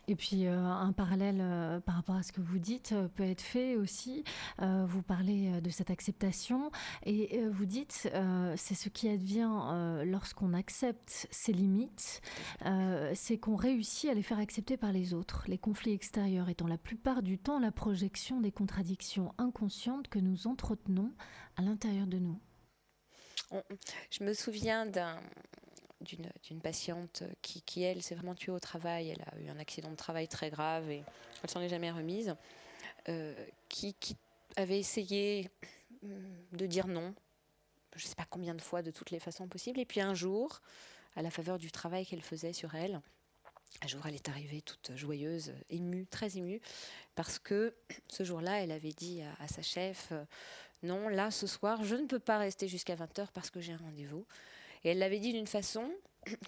Et puis un parallèle par rapport à ce que vous dites peut être fait aussi. Vous parlez de cette acceptation et vous dites c'est ce qui advient lorsqu'on accepte ses limites, c'est qu'on réussit à les faire accepter par les autres. Les conflits extérieurs étant la plupart du temps la projection des contradictions inconscientes que nous entretenons à l'intérieur de nous. Je me souviens d'une patiente qui, elle, s'est vraiment tuée au travail. Elle a eu un accident de travail très grave et elle s'en est jamais remise. Qui avait essayé de dire non, je ne sais pas combien de fois, de toutes les façons possibles. Et puis un jour, à la faveur du travail qu'elle faisait sur elle, un jour, elle est arrivée toute joyeuse, émue, très émue, parce que ce jour-là, elle avait dit à sa chef non, là, ce soir, je ne peux pas rester jusqu'à 20h parce que j'ai un rendez-vous. Et elle l'avait dit d'une façon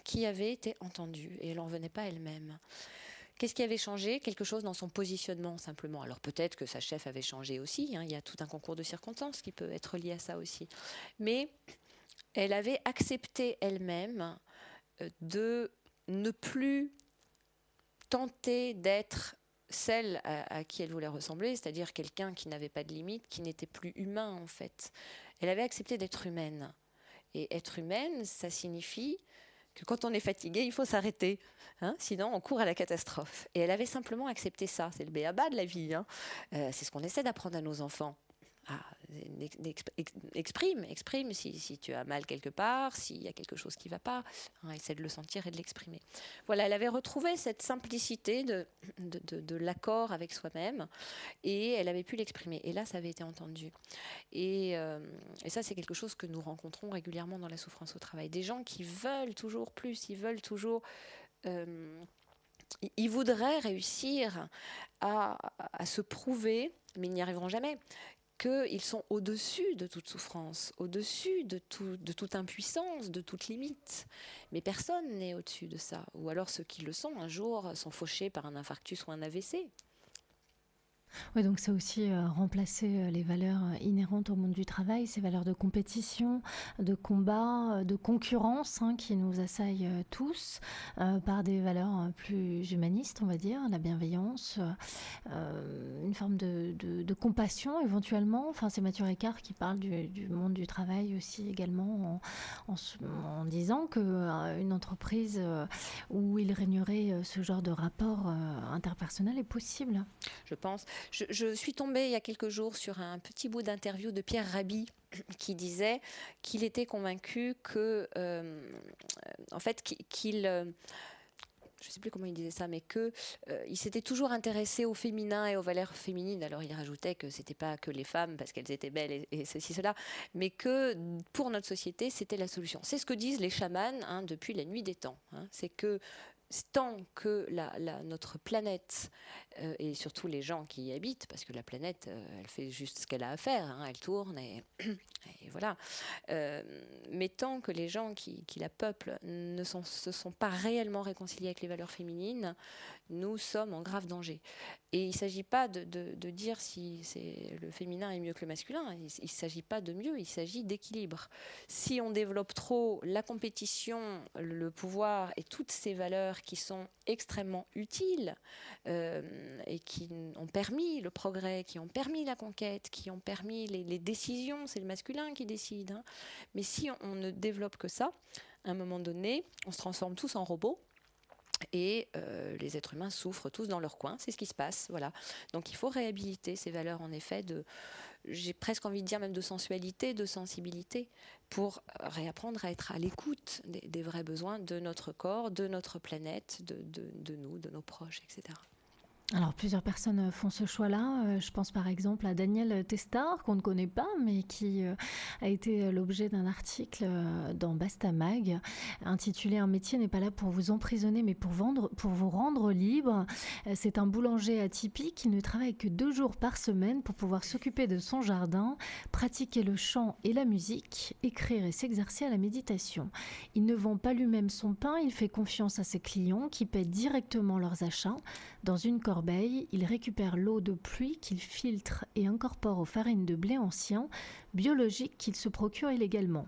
qui avait été entendue et elle n'en venait pas elle-même. Qu'est-ce qui avait changé? Quelque chose dans son positionnement simplement. Alors peut-être que sa chef avait changé aussi, hein, il y a tout un concours de circonstances qui peut être lié à ça aussi. Mais elle avait accepté elle-même de ne plus tenter d'être celle à qui elle voulait ressembler, c'est-à-dire quelqu'un qui n'avait pas de limite, qui n'était plus humain en fait. Elle avait accepté d'être humaine. Et être humaine, ça signifie que quand on est fatigué, il faut s'arrêter. Hein, sinon, on court à la catastrophe. Et elle avait simplement accepté ça. C'est le b.a.-ba de la vie. Hein. C'est ce qu'on essaie d'apprendre à nos enfants. Exprime si tu as mal quelque part, s'il y a quelque chose qui ne va pas. Hein, essaie de le sentir et de l'exprimer. Voilà, elle avait retrouvé cette simplicité de l'accord avec soi-même et elle avait pu l'exprimer. Et là, ça avait été entendu. Et ça, c'est quelque chose que nous rencontrons régulièrement dans la souffrance au travail. Des gens qui veulent toujours plus, ils veulent toujours... ils voudraient réussir à se prouver, mais ils n'y arriveront jamais, qu'ils sont au-dessus de toute souffrance, au-dessus de toute impuissance, de toute limite. Mais personne n'est au-dessus de ça. Ou alors ceux qui le sont, un jour, sont fauchés par un infarctus ou un AVC. Oui, donc c'est aussi remplacer les valeurs inhérentes au monde du travail, ces valeurs de compétition, de combat, de concurrence qui nous assaillent tous, par des valeurs plus humanistes, on va dire, la bienveillance, une forme de compassion éventuellement. Enfin, c'est Mathieu Ricard qui parle du monde du travail aussi également en disant qu'une entreprise où il régnerait ce genre de rapport interpersonnel est possible. Je pense. Je suis tombée il y a quelques jours sur un petit bout d'interview de Pierre Rabhi qui disait qu'il était convaincu que, en fait, je ne sais plus comment il disait ça, mais qu'il s'était toujours intéressé au féminin et aux valeurs féminines. Alors il rajoutait que c'était pas que les femmes parce qu'elles étaient belles et ceci, cela, mais que pour notre société, c'était la solution. C'est ce que disent les chamans depuis la nuit des temps. C'est que tant que notre planète et surtout les gens qui y habitent, parce que la planète, elle fait juste ce qu'elle a à faire, elle tourne et voilà. Mais tant que les gens qui la peuplent ne se sont pas réellement réconciliés avec les valeurs féminines, nous sommes en grave danger. Et il ne s'agit pas de dire si le féminin est mieux que le masculin, il ne s'agit pas de mieux, il s'agit d'équilibre. Si on développe trop la compétition, le pouvoir et toutes ces valeurs qui sont extrêmement utiles et qui ont permis le progrès, qui ont permis la conquête, qui ont permis les décisions, c'est le masculin qui décide. Mais si on ne développe que ça, à un moment donné, on se transforme tous en robots. Et les êtres humains souffrent tous dans leur coin, c'est ce qui se passe, voilà. Donc il faut réhabiliter ces valeurs, en effet, j'ai presque envie de dire même de sensualité, de sensibilité, pour réapprendre à être à l'écoute des vrais besoins de notre corps, de notre planète, de nous, de nos proches, etc. Alors, plusieurs personnes font ce choix-là. Je pense par exemple à Daniel Testard, qu'on ne connaît pas, mais qui a été l'objet d'un article dans Basta Mag, intitulé « Un métier n'est pas là pour vous emprisonner, mais pour vous rendre libre ». C'est un boulanger atypique qui ne travaille que 2 jours par semaine pour pouvoir s'occuper de son jardin, pratiquer le chant et la musique, écrire et s'exercer à la méditation. Il ne vend pas lui-même son pain, il fait confiance à ses clients qui paient directement leurs achats. Dans une corbeille, il récupère l'eau de pluie qu'il filtre et incorpore aux farines de blé ancien, biologiques qu'il se procure illégalement.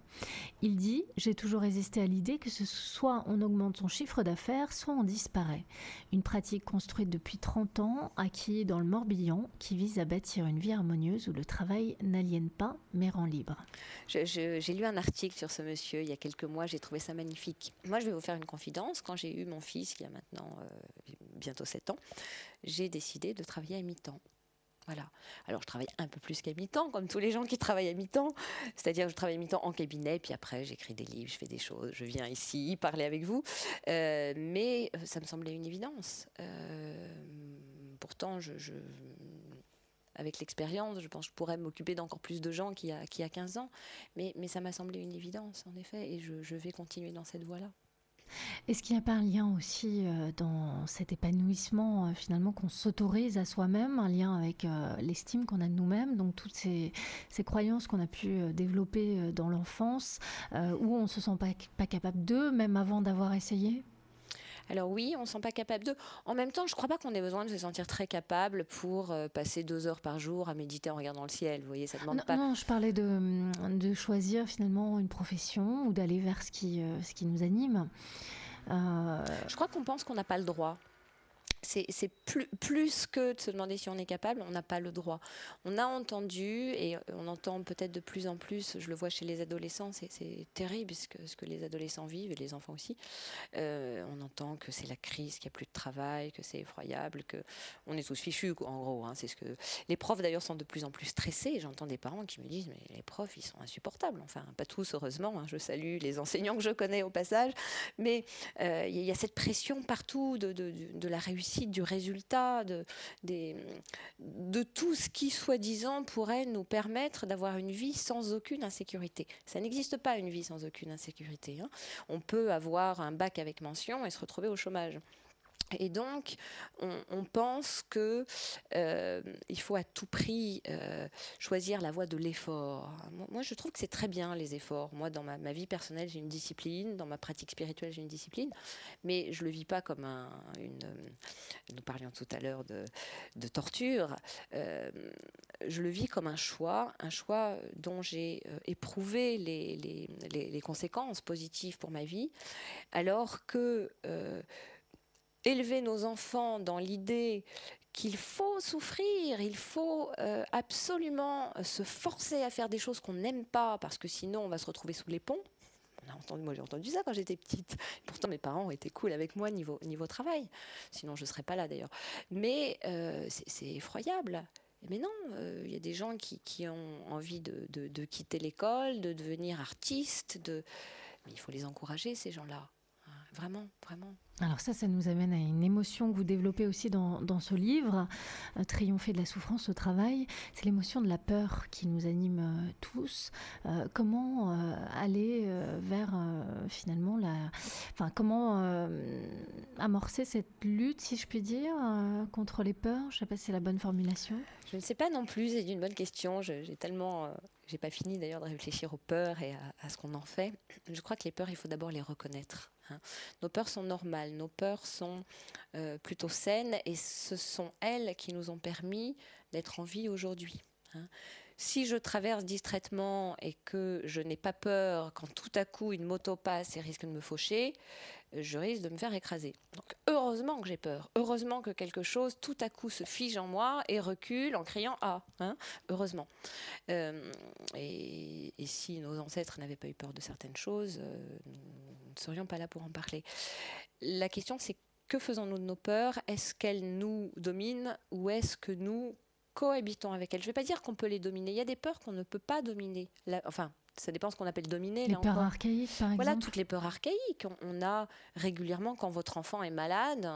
Il dit « J'ai toujours résisté à l'idée que soit on augmente son chiffre d'affaires, soit on disparaît. Une pratique construite depuis 30 ans, acquise dans le Morbihan, qui vise à bâtir une vie harmonieuse où le travail n'aliène pas, mais rend libre. » J'ai lu un article sur ce monsieur il y a quelques mois, j'ai trouvé ça magnifique. Moi, je vais vous faire une confidence. Quand j'ai eu mon fils, il y a maintenant bientôt 7 ans, j'ai décidé de travailler à mi-temps. Voilà. Alors, je travaille un peu plus qu'à mi-temps, comme tous les gens qui travaillent à mi-temps. C'est-à-dire que je travaille à mi-temps en cabinet, puis après, j'écris des livres, je fais des choses, je viens ici parler avec vous. Mais ça me semblait une évidence. Pourtant, avec l'expérience, je pense que je pourrais m'occuper d'encore plus de gens qu'il y a 15 ans. Mais ça m'a semblé une évidence, en effet, et je vais continuer dans cette voie-là. Est-ce qu'il n'y a pas un lien aussi dans cet épanouissement finalement qu'on s'autorise à soi-même, un lien avec l'estime qu'on a de nous-mêmes, donc toutes ces croyances qu'on a pu développer dans l'enfance, où on ne se sent pas capable d'eux, même avant d'avoir essayé ? Alors oui, on ne se sent pas capable d'eux. En même temps, je ne crois pas qu'on ait besoin de se sentir très capable pour passer 2 heures par jour à méditer en regardant le ciel. Vous voyez, ça demande pas... Non, je parlais de choisir finalement une profession ou d'aller vers ce qui nous anime. Je crois qu'on pense qu'on n'a pas le droit. C'est plus que de se demander si on est capable, on n'a pas le droit. On a entendu, et on entend peut-être de plus en plus, je le vois chez les adolescents, c'est terrible ce que les adolescents vivent, et les enfants aussi. On entend que c'est la crise, qu'il n'y a plus de travail, que c'est effroyable, qu'on est tous fichus, en gros. C'est ce que... Les profs d'ailleurs sont de plus en plus stressés. J'entends des parents qui me disent, mais les profs, ils sont insupportables. Enfin, pas tous, heureusement. Je salue les enseignants que je connais au passage. Mais il y a cette pression partout de la réussite, du résultat, de tout ce qui, soi-disant, pourrait nous permettre d'avoir une vie sans aucune insécurité. Ça n'existe pas, une vie sans aucune insécurité. On peut avoir un bac avec mention et se retrouver au chômage. Et donc, on pense que il faut à tout prix choisir la voie de l'effort. Moi, je trouve que c'est très bien les efforts. Moi, dans ma vie personnelle, j'ai une discipline. Dans ma pratique spirituelle, j'ai une discipline. Mais je le vis pas comme nous parlions tout à l'heure de torture. Je le vis comme un choix dont j'ai éprouvé les conséquences positives pour ma vie, alors que élever nos enfants dans l'idée qu'il faut souffrir, il faut absolument se forcer à faire des choses qu'on n'aime pas, parce que sinon on va se retrouver sous les ponts. Moi j'ai entendu ça quand j'étais petite. Pourtant mes parents ont été cool avec moi niveau travail. Sinon je ne serais pas là d'ailleurs. Mais c'est effroyable. Mais non, il y a des gens qui ont envie de quitter l'école, de devenir artistes. Mais il faut les encourager, ces gens-là. Vraiment, vraiment. Alors ça nous amène à une émotion que vous développez aussi dans ce livre, Triompher de la souffrance au travail. C'est l'émotion de la peur qui nous anime tous. Comment aller vers finalement comment amorcer cette lutte, si je puis dire, contre les peurs? Je ne sais pas si c'est la bonne formulation. Je ne sais pas non plus, c'est une bonne question. J'ai tellement... j'ai pas fini d'ailleurs de réfléchir aux peurs et à ce qu'on en fait. Je crois que les peurs, il faut d'abord les reconnaître. Nos peurs sont normales, nos peurs sont plutôt saines et ce sont elles qui nous ont permis d'être en vie aujourd'hui. Si je traverse distraitement et que je n'ai pas peur quand tout à coup une moto passe et risque de me faucher, je risque de me faire écraser. Donc heureusement que j'ai peur, heureusement que quelque chose tout à coup se fige en moi et recule en criant « Ah !» heureusement. Et si nos ancêtres n'avaient pas eu peur de certaines choses, nous ne serions pas là pour en parler. La question c'est que faisons-nous de nos peurs? Est-ce qu'elles nous dominent ou est-ce que nous cohabitons avec elles? Je ne vais pas dire qu'on peut les dominer. Il y a des peurs qu'on ne peut pas dominer. Ça dépend ce qu'on appelle dominer. Les peurs archaïques, par exemple. Voilà, toutes les peurs archaïques. On a régulièrement, quand votre enfant est malade,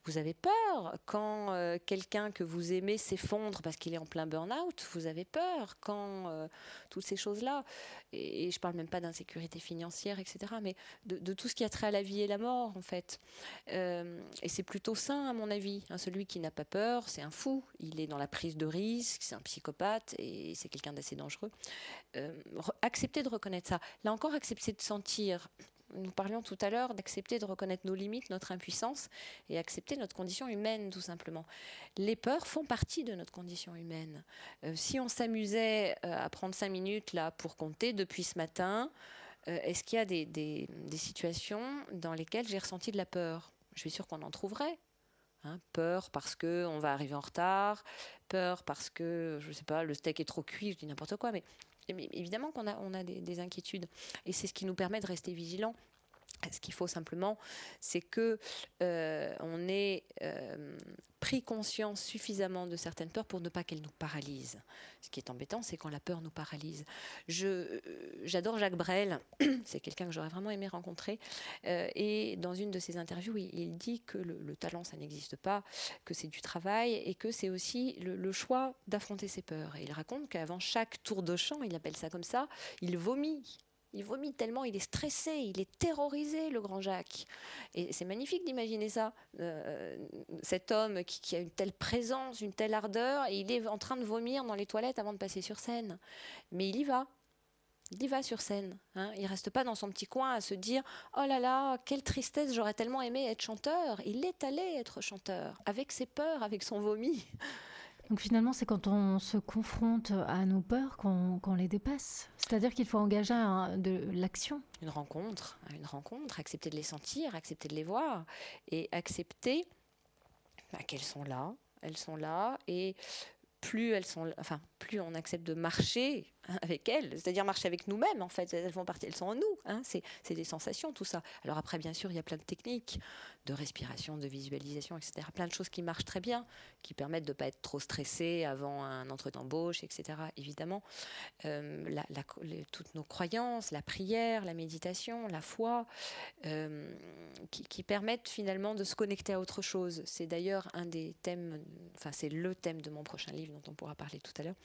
vous avez peur. Quand quelqu'un que vous aimez s'effondre parce qu'il est en plein burn-out, vous avez peur. Quand toutes ces choses-là, et je ne parle même pas d'insécurité financière, etc., mais de tout ce qui a trait à la vie et la mort, en fait. Et c'est plutôt sain, à mon avis. Celui qui n'a pas peur, c'est un fou. Il est dans la prise de risque, c'est un psychopathe et c'est quelqu'un d'assez dangereux. Accepter de reconnaître ça. Là encore, accepter de sentir. Nous parlions tout à l'heure d'accepter de reconnaître nos limites, notre impuissance et accepter notre condition humaine, tout simplement. Les peurs font partie de notre condition humaine. Si on s'amusait à prendre 5 minutes là pour compter depuis ce matin, est-ce qu'il y a des situations dans lesquelles j'ai ressenti de la peur? Je suis sûre qu'on en trouverait. Peur parce qu'on va arriver en retard, peur parce que, je ne sais pas, le steak est trop cuit, je dis n'importe quoi, mais évidemment qu'on a des inquiétudes. Et c'est ce qui nous permet de rester vigilants. Ce qu'il faut simplement, c'est qu'on ait pris conscience suffisamment de certaines peurs pour ne pas qu'elles nous paralysent. Ce qui est embêtant, c'est quand la peur nous paralyse. J'adore Jacques Brel, c'est quelqu'un que j'aurais vraiment aimé rencontrer. Et dans une de ses interviews, il dit que le talent, ça n'existe pas, que c'est du travail et que c'est aussi le choix d'affronter ses peurs. Et il raconte qu'avant chaque tour de chant, il appelle ça comme ça, il vomit. Il vomit tellement, il est stressé, il est terrorisé, le grand Jacques. Et c'est magnifique d'imaginer ça. Cet homme qui a une telle présence, une telle ardeur, et il est en train de vomir dans les toilettes avant de passer sur scène. Mais il y va. Il y va sur scène. Il ne reste pas dans son petit coin à se dire « Oh là là, quelle tristesse, j'aurais tellement aimé être chanteur ». Il est allé être chanteur, avec ses peurs, avec son vomi. Donc finalement, c'est quand on se confronte à nos peurs qu'on les dépasse. C'est-à-dire qu'il faut engager de l'action. Une rencontre, accepter de les sentir, accepter de les voir et accepter qu'elles sont là et plus plus on accepte de marcher avec elles, c'est-à-dire marcher avec nous-mêmes en fait, elles sont en nous, c'est des sensations tout ça. Alors après bien sûr il y a plein de techniques de respiration, de visualisation, etc. Plein de choses qui marchent très bien, qui permettent de ne pas être trop stressé avant un entretien d'embauche, etc. Évidemment, toutes nos croyances, la prière, la méditation, la foi, qui permettent finalement de se connecter à autre chose. C'est d'ailleurs un des thèmes, c'est le thème de mon prochain livre dont on pourra parler tout à l'heure.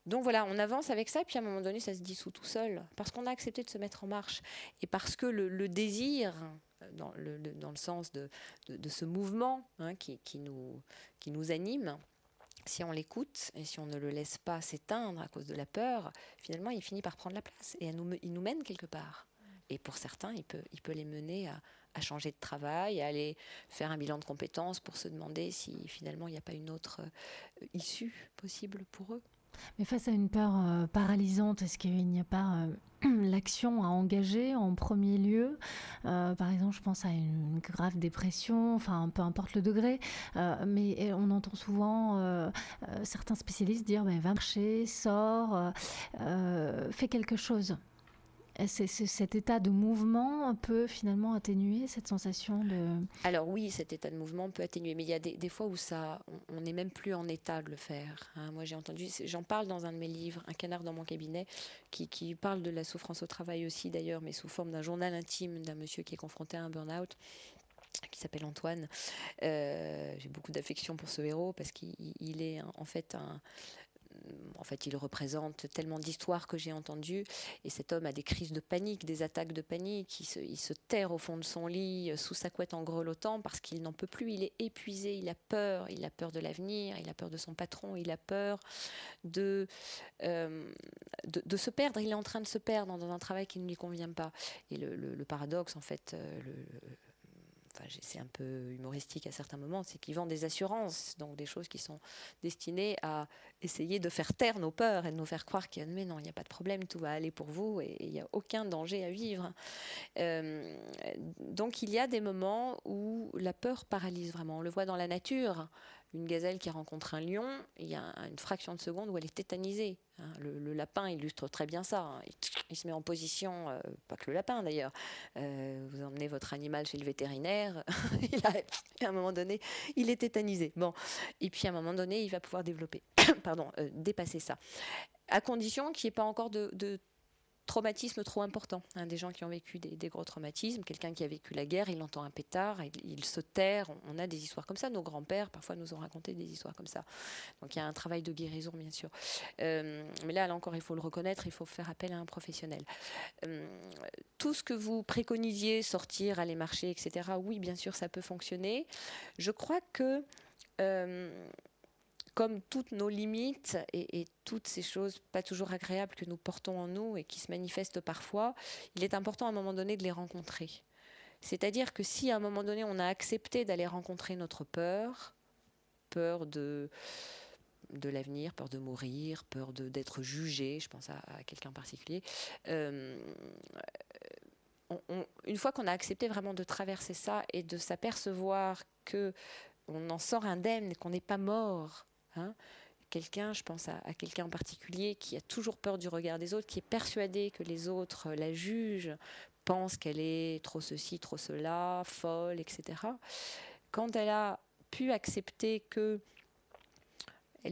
Donc voilà, on avance avec ça, puis à un moment donné, ça se dissout tout seul, parce qu'on a accepté de se mettre en marche, et parce que le désir dans le sens de ce mouvement, hein, qui nous anime. Si on l'écoute et si on ne le laisse pas s'éteindre à cause de la peur, finalement, il finit par prendre la place et il nous mène quelque part. Et pour certains, il peut les mener à changer de travail, à aller faire un bilan de compétences pour se demander si finalement il n'y a pas une autre issue possible pour eux. Mais face à une peur paralysante, est-ce qu'il n'y a pas l'action à engager en premier lieu? Par exemple, je pense à une grave dépression, enfin peu importe le degré, mais on entend souvent certains spécialistes dire va marcher, sors, fais quelque chose. Cet état de mouvement peut finalement atténuer cette sensation de... Alors oui, cet état de mouvement peut atténuer, mais il y a des fois où on n'est même plus en état de le faire. Hein. Moi j'en parle dans un de mes livres, Un canard dans mon cabinet, qui parle de la souffrance au travail aussi d'ailleurs, mais sous forme d'un journal intime d'un monsieur qui est confronté à un burn-out, qui s'appelle Antoine. J'ai beaucoup d'affection pour ce héros parce qu'il est en fait il représente tellement d'histoires que j'ai entendues, et cet homme a des crises de panique, des attaques de panique, il se terre au fond de son lit, sous sa couette en grelottant, parce qu'il n'en peut plus, il est épuisé, il a peur de l'avenir, il a peur de son patron, il a peur de se perdre, il est en train de se perdre dans un travail qui ne lui convient pas. Et le paradoxe, en fait, c'est un peu humoristique à certains moments, c'est qu'ils vendent des assurances, donc des choses qui sont destinées à essayer de faire taire nos peurs et de nous faire croire qu'il y a, mais non, il n'y a pas de problème, tout va aller pour vous et il n'y a aucun danger à vivre. Donc il y a des moments où la peur paralyse vraiment. On le voit dans la nature. Une gazelle qui rencontre un lion, il y a une fraction de seconde où elle est tétanisée. Le lapin illustre très bien ça. Il se met en position, pas que le lapin d'ailleurs. Vous emmenez votre animal chez le vétérinaire, à un moment donné, il est tétanisé. Bon, et puis à un moment donné, il va pouvoir dépasser ça, à condition qu'il n'y ait pas encore de traumatisme trop important. Des gens qui ont vécu des gros traumatismes, quelqu'un qui a vécu la guerre, il entend un pétard, il se terre. On a des histoires comme ça. Nos grands-pères, parfois, nous ont raconté des histoires comme ça. Donc il y a un travail de guérison, bien sûr. Mais là encore, il faut le reconnaître, il faut faire appel à un professionnel. Tout ce que vous préconisiez, sortir, aller marcher, etc., oui, bien sûr, ça peut fonctionner. Je crois que... comme toutes nos limites et toutes ces choses pas toujours agréables que nous portons en nous et qui se manifestent parfois, il est important à un moment donné de les rencontrer. C'est-à-dire que si à un moment donné on a accepté d'aller rencontrer notre peur de l'avenir, peur de mourir, peur d'être jugé, je pense à quelqu'un en particulier, une fois qu'on a accepté vraiment de traverser ça et de s'apercevoir qu'on en sort indemne, qu'on n'est pas mort, quelqu'un, je pense à quelqu'un en particulier qui a toujours peur du regard des autres, qui est persuadé que les autres la jugent, pense qu'elle est trop ceci, trop cela, folle, etc. Quand elle a pu accepter qu'elle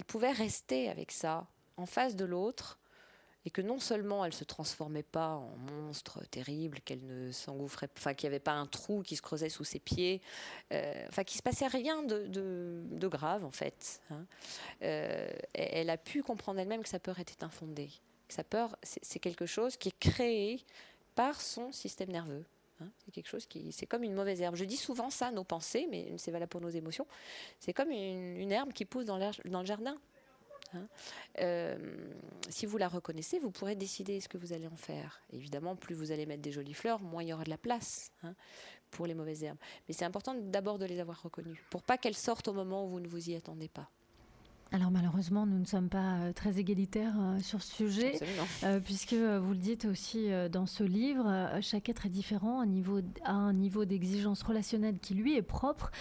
pouvait rester avec ça en face de l'autre, et que non seulement elle ne se transformait pas en monstre terrible, qu'elle ne s'engouffrait, qu'il n'y avait pas un trou qui se creusait sous ses pieds, qu'il ne se passait rien de grave en fait. Elle a pu comprendre elle-même que sa peur était infondée. Sa peur, c'est quelque chose qui est créé par son système nerveux. C'est quelque chose c'est comme une mauvaise herbe. Je dis souvent ça, nos pensées, mais c'est valable pour nos émotions. C'est comme une herbe qui pousse dans le jardin. Si vous la reconnaissez, vous pourrez décider ce que vous allez en faire. Évidemment, plus vous allez mettre des jolies fleurs, moins il y aura de la place pour les mauvaises herbes. Mais c'est important d'abord de les avoir reconnues, pour pas qu'elles sortent au moment où vous ne vous y attendez pas. Alors malheureusement, nous ne sommes pas très égalitaires sur ce sujet, puisque vous le dites aussi dans ce livre, chaque être est différent, à un niveau d'exigence relationnelle qui lui est propre.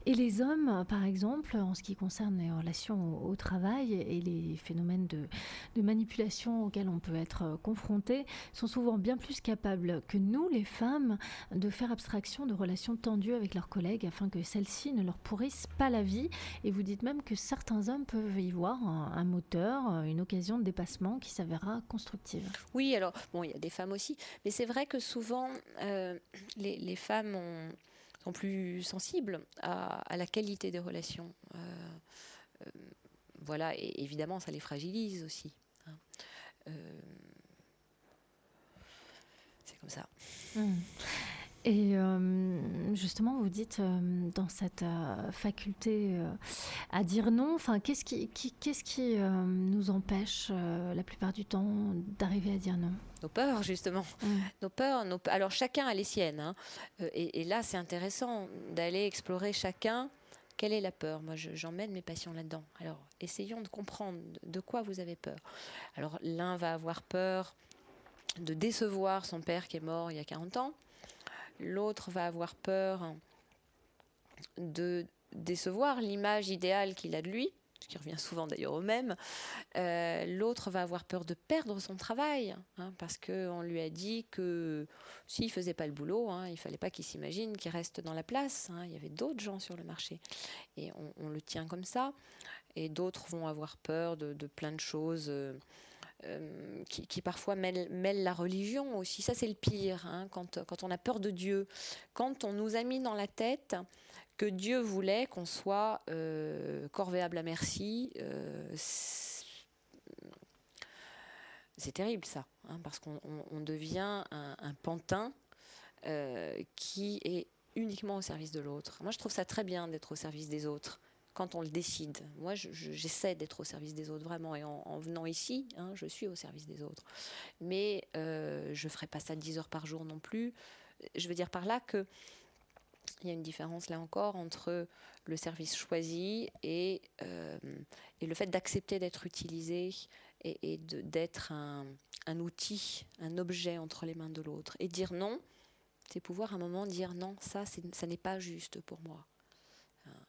Et les hommes, par exemple, en ce qui concerne les relations au travail et les phénomènes de manipulation auxquels on peut être confronté, sont souvent bien plus capables que nous, les femmes, de faire abstraction de relations tendues avec leurs collègues afin que celles-ci ne leur pourrissent pas la vie. Et vous dites même que certains hommes peuvent y voir un moteur, une occasion de dépassement qui s'avérera constructive. Oui, alors, bon, il y a des femmes aussi, mais c'est vrai que souvent, les femmes sont plus sensibles à la qualité des relations. Voilà, et évidemment, ça les fragilise aussi. C'est comme ça. Et justement, vous dites dans cette faculté à dire non, enfin, qu'est-ce qui nous empêche la plupart du temps d'arriver à dire non? Nos peurs, justement. Nos peurs, alors chacun a les siennes, hein. Et là, c'est intéressant d'aller explorer chacun. Quelle est la peur? Moi, j'emmène mes patients là-dedans. Alors, essayons de comprendre de quoi vous avez peur. Alors, l'un va avoir peur de décevoir son père qui est mort il y a 40 ans. L'autre va avoir peur de décevoir l'image idéale qu'il a de lui, ce qui revient souvent d'ailleurs au même. L'autre va avoir peur de perdre son travail, hein, parce qu'on lui a dit que s'il ne faisait pas le boulot, hein, il ne fallait pas qu'il s'imagine qu'il reste dans la place. Hein, il y avait d'autres gens sur le marché. Et on le tient comme ça. Et d'autres vont avoir peur de plein de choses. Qui parfois mêlent la religion aussi. Ça, c'est le pire, hein, quand on a peur de Dieu. Quand on nous a mis dans la tête que Dieu voulait qu'on soit corvéable à merci, c'est terrible ça, hein, parce qu'on devient un pantin qui est uniquement au service de l'autre. Moi, je trouve ça très bien d'être au service des autres quand on le décide. Moi, j'essaie d'être au service des autres, vraiment. Et en venant ici, hein, je suis au service des autres. Mais je ne ferai pas ça 10 heures par jour non plus. Je veux dire par là qu'il y a une différence, là encore, entre le service choisi et le fait d'accepter d'être utilisé et d'être un outil, un objet entre les mains de l'autre. Et dire non, c'est pouvoir à un moment dire non, ça n'est pas juste pour moi.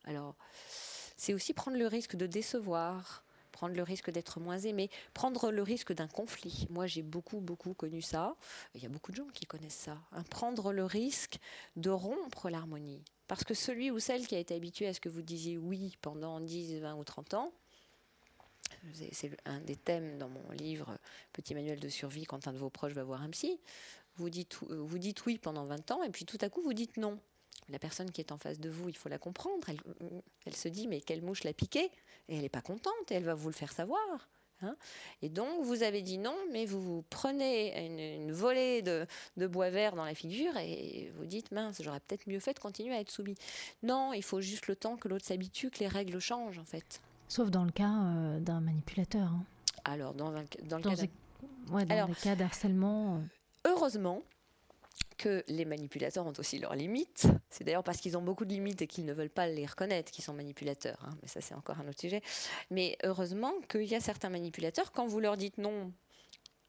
Alors, c'est aussi prendre le risque de décevoir, prendre le risque d'être moins aimé, prendre le risque d'un conflit. Moi, j'ai beaucoup connu ça. Il y a beaucoup de gens qui connaissent ça. Hein. Prendre le risque de rompre l'harmonie. Parce que celui ou celle qui a été habitué à ce que vous disiez oui pendant 10, 20 ou 30 ans, c'est un des thèmes dans mon livre Petit manuel de survie quand un de vos proches va voir un psy. Vous dites oui pendant 20 ans et puis tout à coup vous dites non. La personne qui est en face de vous, il faut la comprendre. Elle se dit mais quelle mouche l'a piqué? Et elle n'est pas contente et elle va vous le faire savoir. Hein, et donc vous avez dit non, mais vous prenez une volée de bois vert dans la figure et vous dites mince, j'aurais peut-être mieux fait de continuer à être soumis. Non, il faut juste le temps que l'autre s'habitue, que les règles changent en fait. Sauf dans le cas d'un manipulateur. Hein. Alors dans le cas des cas d'harcèlement. Heureusement que les manipulateurs ont aussi leurs limites. C'est d'ailleurs parce qu'ils ont beaucoup de limites et qu'ils ne veulent pas les reconnaître qu'ils sont manipulateurs. Hein. Mais ça, c'est encore un autre sujet. Mais heureusement qu'il y a certains manipulateurs, quand vous leur dites non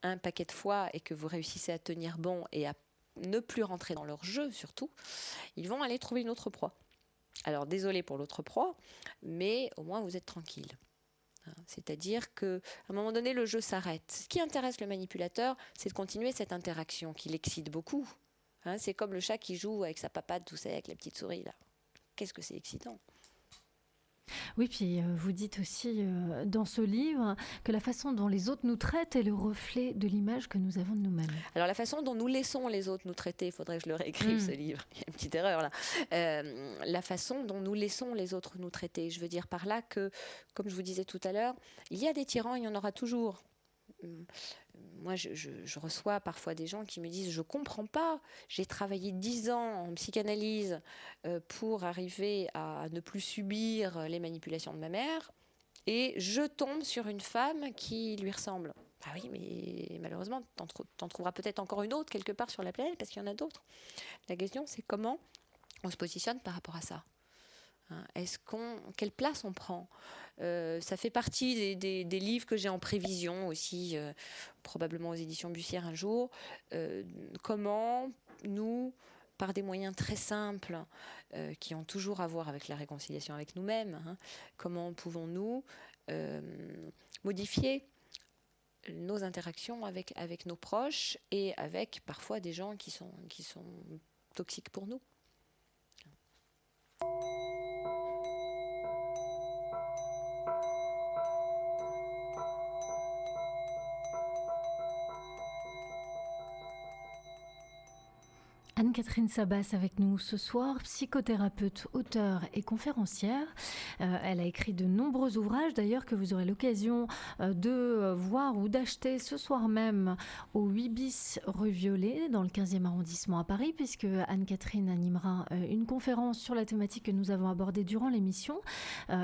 un paquet de fois et que vous réussissez à tenir bon et à ne plus rentrer dans leur jeu surtout, ils vont aller trouver une autre proie. Alors désolé pour l'autre proie, mais au moins vous êtes tranquille. C'est-à-dire qu'à un moment donné, le jeu s'arrête. Ce qui intéresse le manipulateur, c'est de continuer cette interaction qui l'excite beaucoup. Hein, c'est comme le chat qui joue avec sa papate, tout ça, avec la petite souris là. Qu'est-ce que c'est excitant! Oui, puis vous dites aussi dans ce livre que la façon dont les autres nous traitent est le reflet de l'image que nous avons de nous-mêmes. Alors la façon dont nous laissons les autres nous traiter, il faudrait que je le réécrive ce livre, il y a une petite erreur là. La façon dont nous laissons les autres nous traiter, je veux dire par là que, comme je vous disais tout à l'heure, il y a des tyrans, il y en aura toujours. Moi, je reçois parfois des gens qui me disent « Je ne comprends pas, j'ai travaillé 10 ans en psychanalyse pour arriver à ne plus subir les manipulations de ma mère et je tombe sur une femme qui lui ressemble. » Ah oui, mais malheureusement, t'en trouveras peut-être encore une autre quelque part sur la planète parce qu'il y en a d'autres. La question, c'est comment on se positionne par rapport à ça. Quelle place on prend? Ça fait partie des livres que j'ai en prévision aussi, probablement aux éditions Bussière un jour. Comment nous, par des moyens très simples, qui ont toujours à voir avec la réconciliation avec nous-mêmes, hein, comment pouvons-nous modifier nos interactions avec nos proches et avec parfois des gens qui sont toxiques pour nous. Anne-Catherine Sabas avec nous ce soir, psychothérapeute, auteure et conférencière. Elle a écrit de nombreux ouvrages d'ailleurs que vous aurez l'occasion de voir ou d'acheter ce soir même au 8 bis rue Violet dans le 15e arrondissement à Paris, puisque Anne-Catherine animera une conférence sur la thématique que nous avons abordée durant l'émission.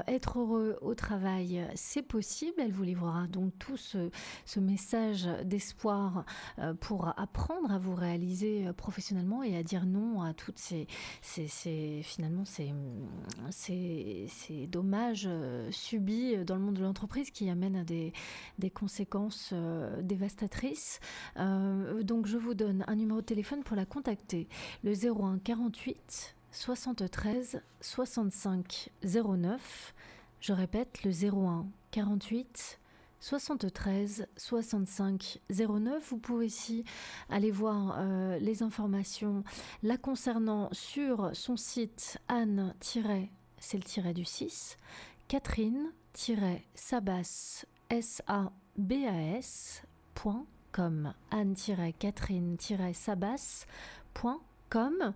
Être heureux au travail, c'est possible. Elle vous livrera donc tout ce message d'espoir pour apprendre à vous réaliser professionnellement et à dire non à toutes ces dommages subis dans le monde de l'entreprise qui amènent à des conséquences dévastatrices. Donc je vous donne un numéro de téléphone pour la contacter, le 01 48 73 65 09. Je répète, le 01 48 73 65 09. Vous pouvez aussi aller voir les informations la concernant sur son site Anne- c'est le tiret du 6, Catherine-Sabas, sabas.com, Anne-Catherine-Sabas.com.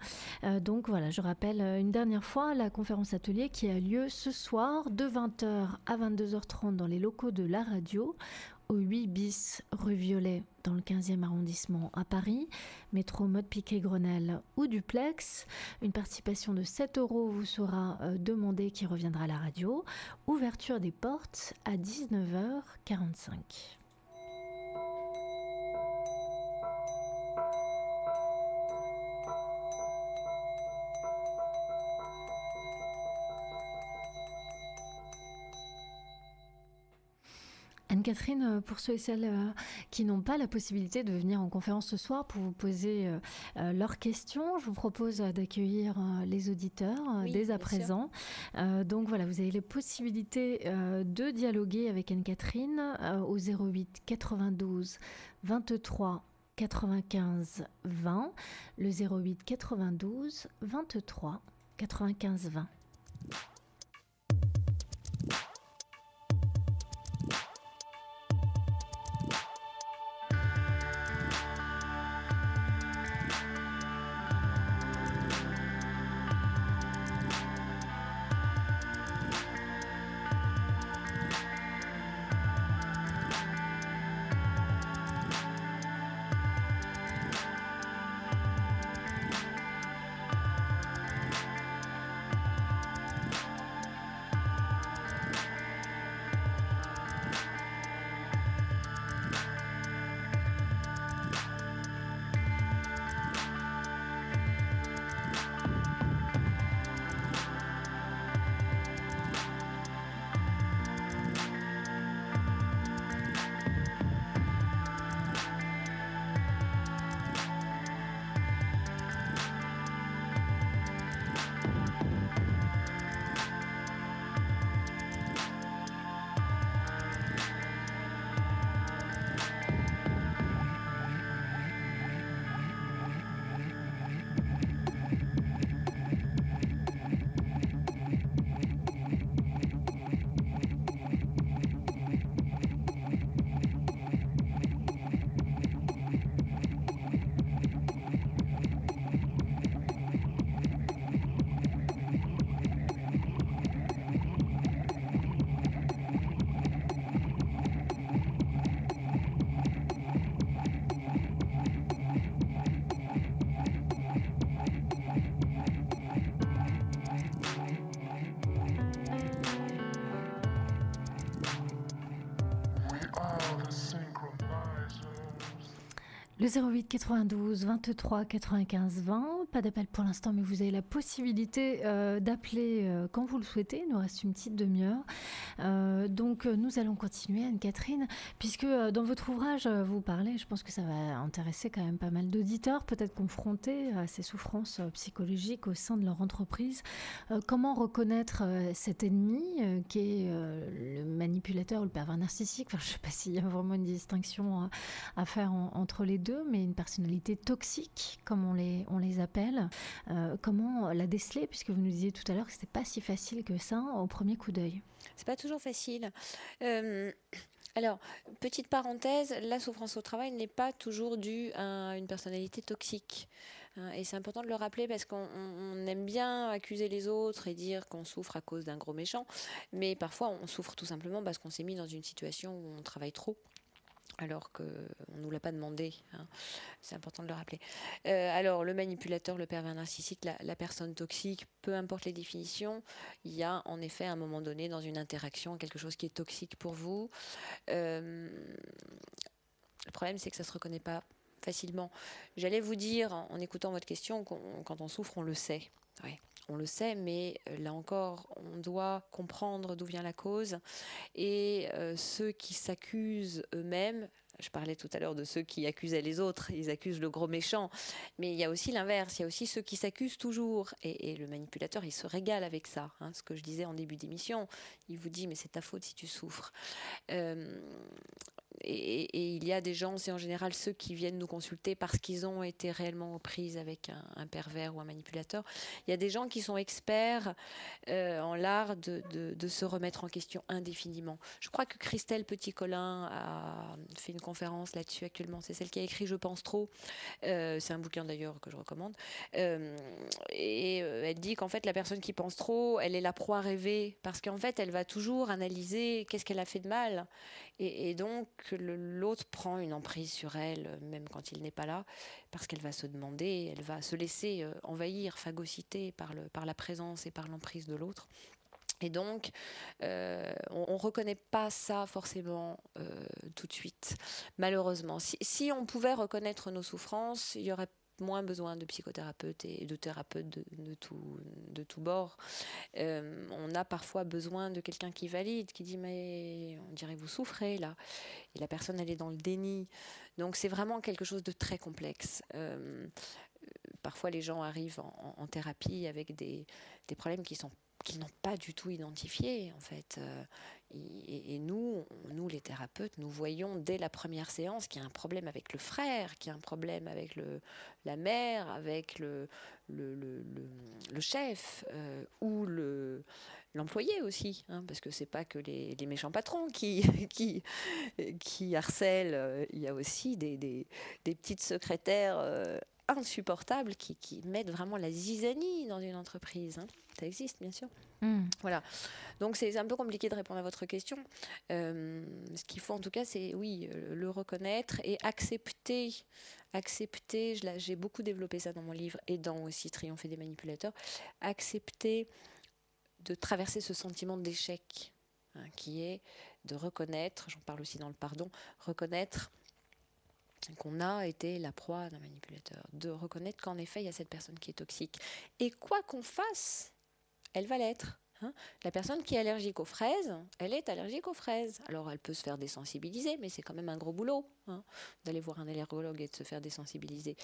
Donc voilà, je rappelle une dernière fois la conférence atelier qui a lieu ce soir de 20h à 22h30 dans les locaux de la radio au 8 bis rue Violet dans le 15e arrondissement à Paris, métro Mode Piquet Grenelle ou Duplex. Une participation de 7 € vous sera demandée qui reviendra à la radio. Ouverture des portes à 19h45. Anne-Catherine, pour ceux et celles qui n'ont pas la possibilité de venir en conférence ce soir pour vous poser leurs questions, je vous propose d'accueillir les auditeurs dès à présent. Donc voilà, vous avez la possibilité de dialoguer avec Anne-Catherine au 08 92 23 95 20, le 08 92 23 95 20. Le 08 92 23 95 20, pas d'appel pour l'instant, mais vous avez la possibilité d'appeler quand vous le souhaitez. Il nous reste une petite demi-heure. Donc nous allons continuer, Anne-Catherine, puisque dans votre ouvrage, vous parlez, je pense que ça va intéresser quand même pas mal d'auditeurs, peut-être confrontés à ces souffrances psychologiques au sein de leur entreprise. Comment reconnaître cet ennemi qui est le manipulateur ou le pervers narcissique? Enfin, je ne sais pas s'il y a vraiment une distinction à faire entre les deux, mais une personnalité toxique, comme on les appelle. Comment la déceler, puisque vous nous disiez tout à l'heure que ce n'était pas si facile que ça au premier coup d'œil? C'est pas toujours facile. Alors, petite parenthèse, la souffrance au travail n'est pas toujours due à une personnalité toxique. hein. Et c'est important de le rappeler parce qu'on aime bien accuser les autres et dire qu'on souffre à cause d'un gros méchant. Mais parfois, on souffre tout simplement parce qu'on s'est mis dans une situation où on travaille trop, alors qu'on ne nous l'a pas demandé, hein. C'est important de le rappeler. Alors, le manipulateur, le pervers narcissique, la personne toxique, peu importe les définitions, il y a en effet à un moment donné dans une interaction quelque chose qui est toxique pour vous. Euh, le problème, c'est que ça ne se reconnaît pas facilement. J'allais vous dire, en écoutant votre question, quand on souffre, on le sait. Ouais, on le sait, mais là encore, on doit comprendre d'où vient la cause. Et ceux qui s'accusent eux-mêmes, je parlais tout à l'heure de ceux qui accusaient les autres, ils accusent le gros méchant, mais il y a aussi l'inverse, il y a aussi ceux qui s'accusent toujours, et le manipulateur, il se régale avec ça, hein, ce que je disais en début d'émission, il vous dit, mais c'est ta faute si tu souffres. Euh, et il y a des gens, c'est en général ceux qui viennent nous consulter parce qu'ils ont été réellement aux prises avec un pervers ou un manipulateur. Il y a des gens qui sont experts en l'art de se remettre en question indéfiniment. Je crois que Christelle Petit-Colin a fait une conférence là-dessus actuellement. C'est celle qui a écrit Je pense trop. C'est un bouquin d'ailleurs que je recommande. Elle dit qu'en fait, la personne qui pense trop, elle est la proie rêvée parce qu'en fait, elle va toujours analyser qu'est-ce qu'elle a fait de mal. Et donc, l'autre prend une emprise sur elle, même quand il n'est pas là, parce qu'elle va se demander, elle va se laisser envahir, phagocyter par la présence et par l'emprise de l'autre. Et donc, on ne reconnaît pas ça forcément tout de suite, malheureusement. Si on pouvait reconnaître nos souffrances, il y aurait moins besoin de psychothérapeutes et de thérapeutes de tout bord. On a parfois besoin de quelqu'un qui valide, qui dit mais on dirait que vous souffrez là. Et la personne elle est dans le déni. Donc c'est vraiment quelque chose de très complexe. Parfois les gens arrivent en thérapie avec des problèmes qu'ils n'ont pas du tout identifiés en fait. Et nous, les thérapeutes, nous voyons dès la première séance qu'il y a un problème avec le frère, qu'il y a un problème avec la mère, avec le chef ou l'employé aussi, hein, parce que c'est pas que les méchants patrons qui harcèlent, il y a aussi des petites secrétaires insupportables qui mettent vraiment la zizanie dans une entreprise, hein. Ça existe, bien sûr. Voilà. Donc c'est un peu compliqué de répondre à votre question. Ce qu'il faut en tout cas, c'est oui, le reconnaître et accepter. Accepter, j'ai beaucoup développé ça dans mon livre et dans aussi Triompher des manipulateurs. Accepter de traverser ce sentiment d'échec, hein, qui est de reconnaître, j'en parle aussi dans le pardon, reconnaître qu'on a été la proie d'un manipulateur, de reconnaître qu'en effet il y a cette personne qui est toxique. Et quoi qu'on fasse, elle va l'être. Hein. La personne qui est allergique aux fraises, elle est allergique aux fraises. Alors elle peut se faire désensibiliser, mais c'est quand même un gros boulot, hein, d'aller voir un allergologue et de se faire désensibiliser.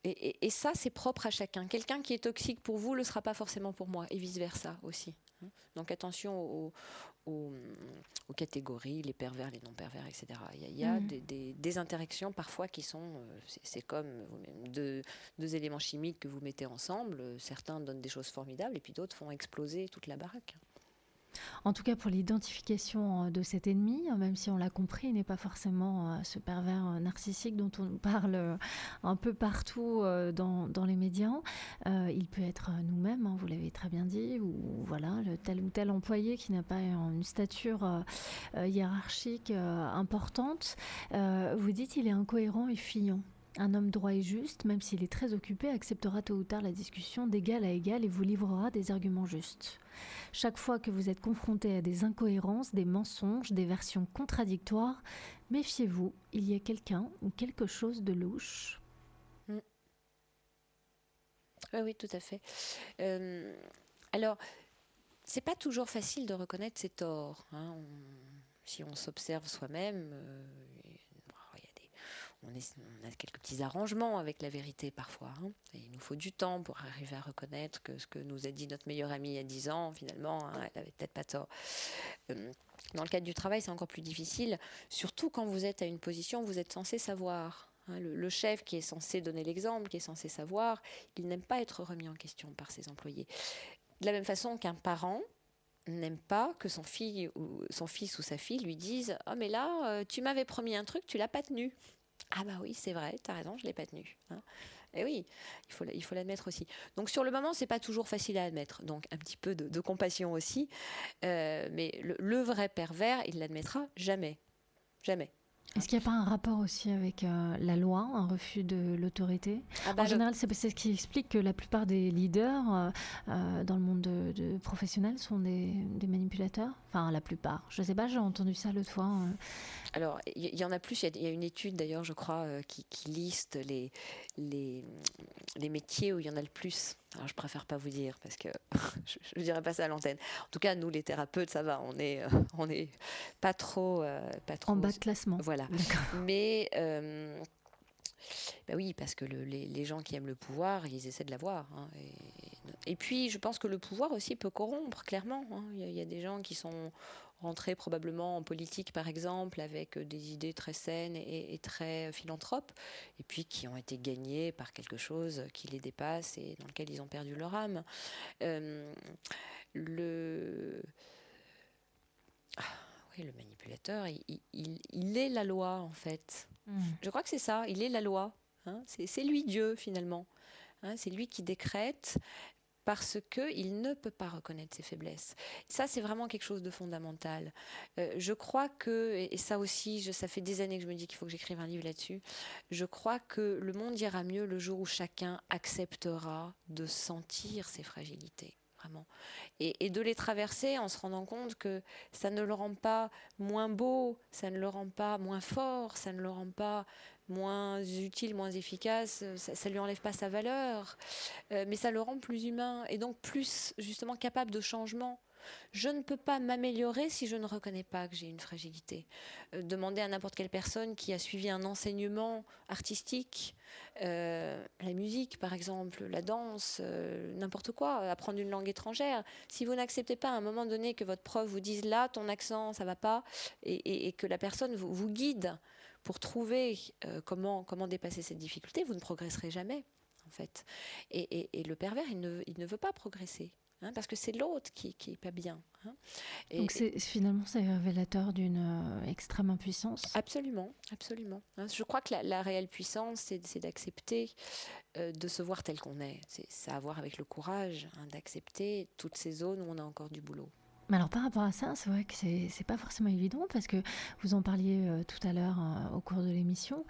Et ça, c'est propre à chacun. Quelqu'un qui est toxique pour vous ne le sera pas forcément pour moi, et vice-versa aussi. Donc attention aux catégories, les pervers, les non-pervers, etc. Il y a des interactions parfois qui sont... c'est comme deux éléments chimiques que vous mettez ensemble. Certains donnent des choses formidables et puis d'autres font exploser toute la baraque. En tout cas, pour l'identification de cet ennemi, même si on l'a compris, il n'est pas forcément ce pervers narcissique dont on parle un peu partout dans les médias. Il peut être nous-mêmes, hein, vous l'avez très bien dit, ou voilà, le tel ou tel employé qui n'a pas une stature hiérarchique importante. Vous dites qu'il est incohérent et fuyant. Un homme droit et juste, même s'il est très occupé, acceptera tôt ou tard la discussion d'égal à égal et vous livrera des arguments justes. Chaque fois que vous êtes confronté à des incohérences, des mensonges, des versions contradictoires, méfiez-vous, il y a quelqu'un ou quelque chose de louche. Oui, tout à fait. Alors, c'est pas toujours facile de reconnaître ses torts, hein. Si on s'observe soi-même, on a quelques petits arrangements avec la vérité parfois, hein. Et il nous faut du temps pour arriver à reconnaître que ce que nous a dit notre meilleure amie il y a 10 ans, finalement, hein, elle avait peut-être pas tort. Dans le cadre du travail, c'est encore plus difficile, surtout quand vous êtes à une position où vous êtes censé savoir. Hein, le chef qui est censé donner l'exemple, qui est censé savoir, il n'aime pas être remis en question par ses employés. De la même façon qu'un parent n'aime pas que son fils ou sa fille lui dise « Ah mais là, tu m'avais promis un truc, tu l'as pas tenu ». Ah bah oui, c'est vrai, tu as raison, je ne l'ai pas tenu. Hein. Et oui, il faut l'admettre aussi. Donc sur le moment, c'est pas toujours facile à admettre. Donc un petit peu de compassion aussi. Mais le vrai pervers, il l'admettra jamais. Jamais. Est-ce qu'il n'y a pas un rapport aussi avec la loi, un refus de l'autorité? Ah En bah général, c'est ce qui explique que la plupart des leaders dans le monde professionnel sont des manipulateurs. Enfin, la plupart. Je ne sais pas, j'ai entendu ça l'autre fois. Alors, il y en a plus. Il y a une étude d'ailleurs, je crois, qui liste les, les métiers où il y en a le plus. Alors, je préfère pas vous dire parce que je ne dirais pas ça à l'antenne. En tout cas, nous, les thérapeutes, ça va. On est pas trop, En bas de classement. Voilà. Mais bah oui, parce que les gens qui aiment le pouvoir, ils essaient de l'avoir. Hein, et puis, je pense que le pouvoir aussi peut corrompre, clairement. Hein. Il y a des gens qui sont rentrés probablement en politique, par exemple, avec des idées très saines et très philanthropes, et puis qui ont été gagnés par quelque chose qui les dépasse et dans lequel ils ont perdu leur âme. Le... Ah, oui, le manipulateur, il est la loi, en fait. Je crois que c'est ça, il est la loi. Hein, c'est lui Dieu, finalement. Hein, c'est lui qui décrète parce qu'il ne peut pas reconnaître ses faiblesses. Ça, c'est vraiment quelque chose de fondamental. Je crois que, et ça aussi, ça fait des années que je me dis qu'il faut que j'écrive un livre là-dessus, je crois que le monde ira mieux le jour où chacun acceptera de sentir ses fragilités. Vraiment. Et de les traverser en se rendant compte que ça ne le rend pas moins beau, ça ne le rend pas moins fort, ça ne le rend pas moins utile, moins efficace, ça ne lui enlève pas sa valeur, mais ça le rend plus humain et donc plus justement capable de changement. Je ne peux pas m'améliorer si je ne reconnais pas que j'ai une fragilité. Demandez à n'importe quelle personne qui a suivi un enseignement artistique, la musique par exemple, la danse, n'importe quoi, apprendre une langue étrangère. Si vous n'acceptez pas à un moment donné que votre prof vous dise là, ton accent, ça va pas, et que la personne vous guide pour trouver comment dépasser cette difficulté, vous ne progresserez jamais. En fait. Et le pervers, il ne veut pas progresser. Hein, parce que c'est l'autre qui n'est pas bien. Hein. Donc finalement, c'est révélateur d'une extrême impuissance. Absolument, absolument. Hein, je crois que la réelle puissance, c'est d'accepter de se voir tel qu'on est. Ça a à voir avec le courage, hein, d'accepter toutes ces zones où on a encore du boulot. Mais alors par rapport à ça, c'est vrai que c'est pas forcément évident parce que vous en parliez tout à l'heure au cours de l'émission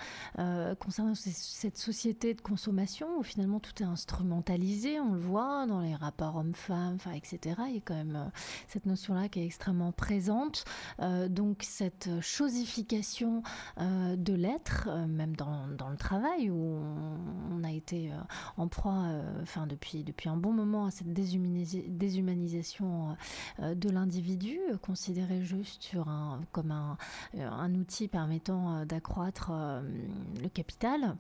concernant cette société de consommation où finalement tout est instrumentalisé, on le voit dans les rapports hommes-femmes, etc. Il y a quand même cette notion-là qui est extrêmement présente. Donc cette chosification de l'être, même dans le travail où on a été en proie depuis un bon moment à cette déshumanisation de l'individu, considéré juste comme un outil permettant d'accroître le capital.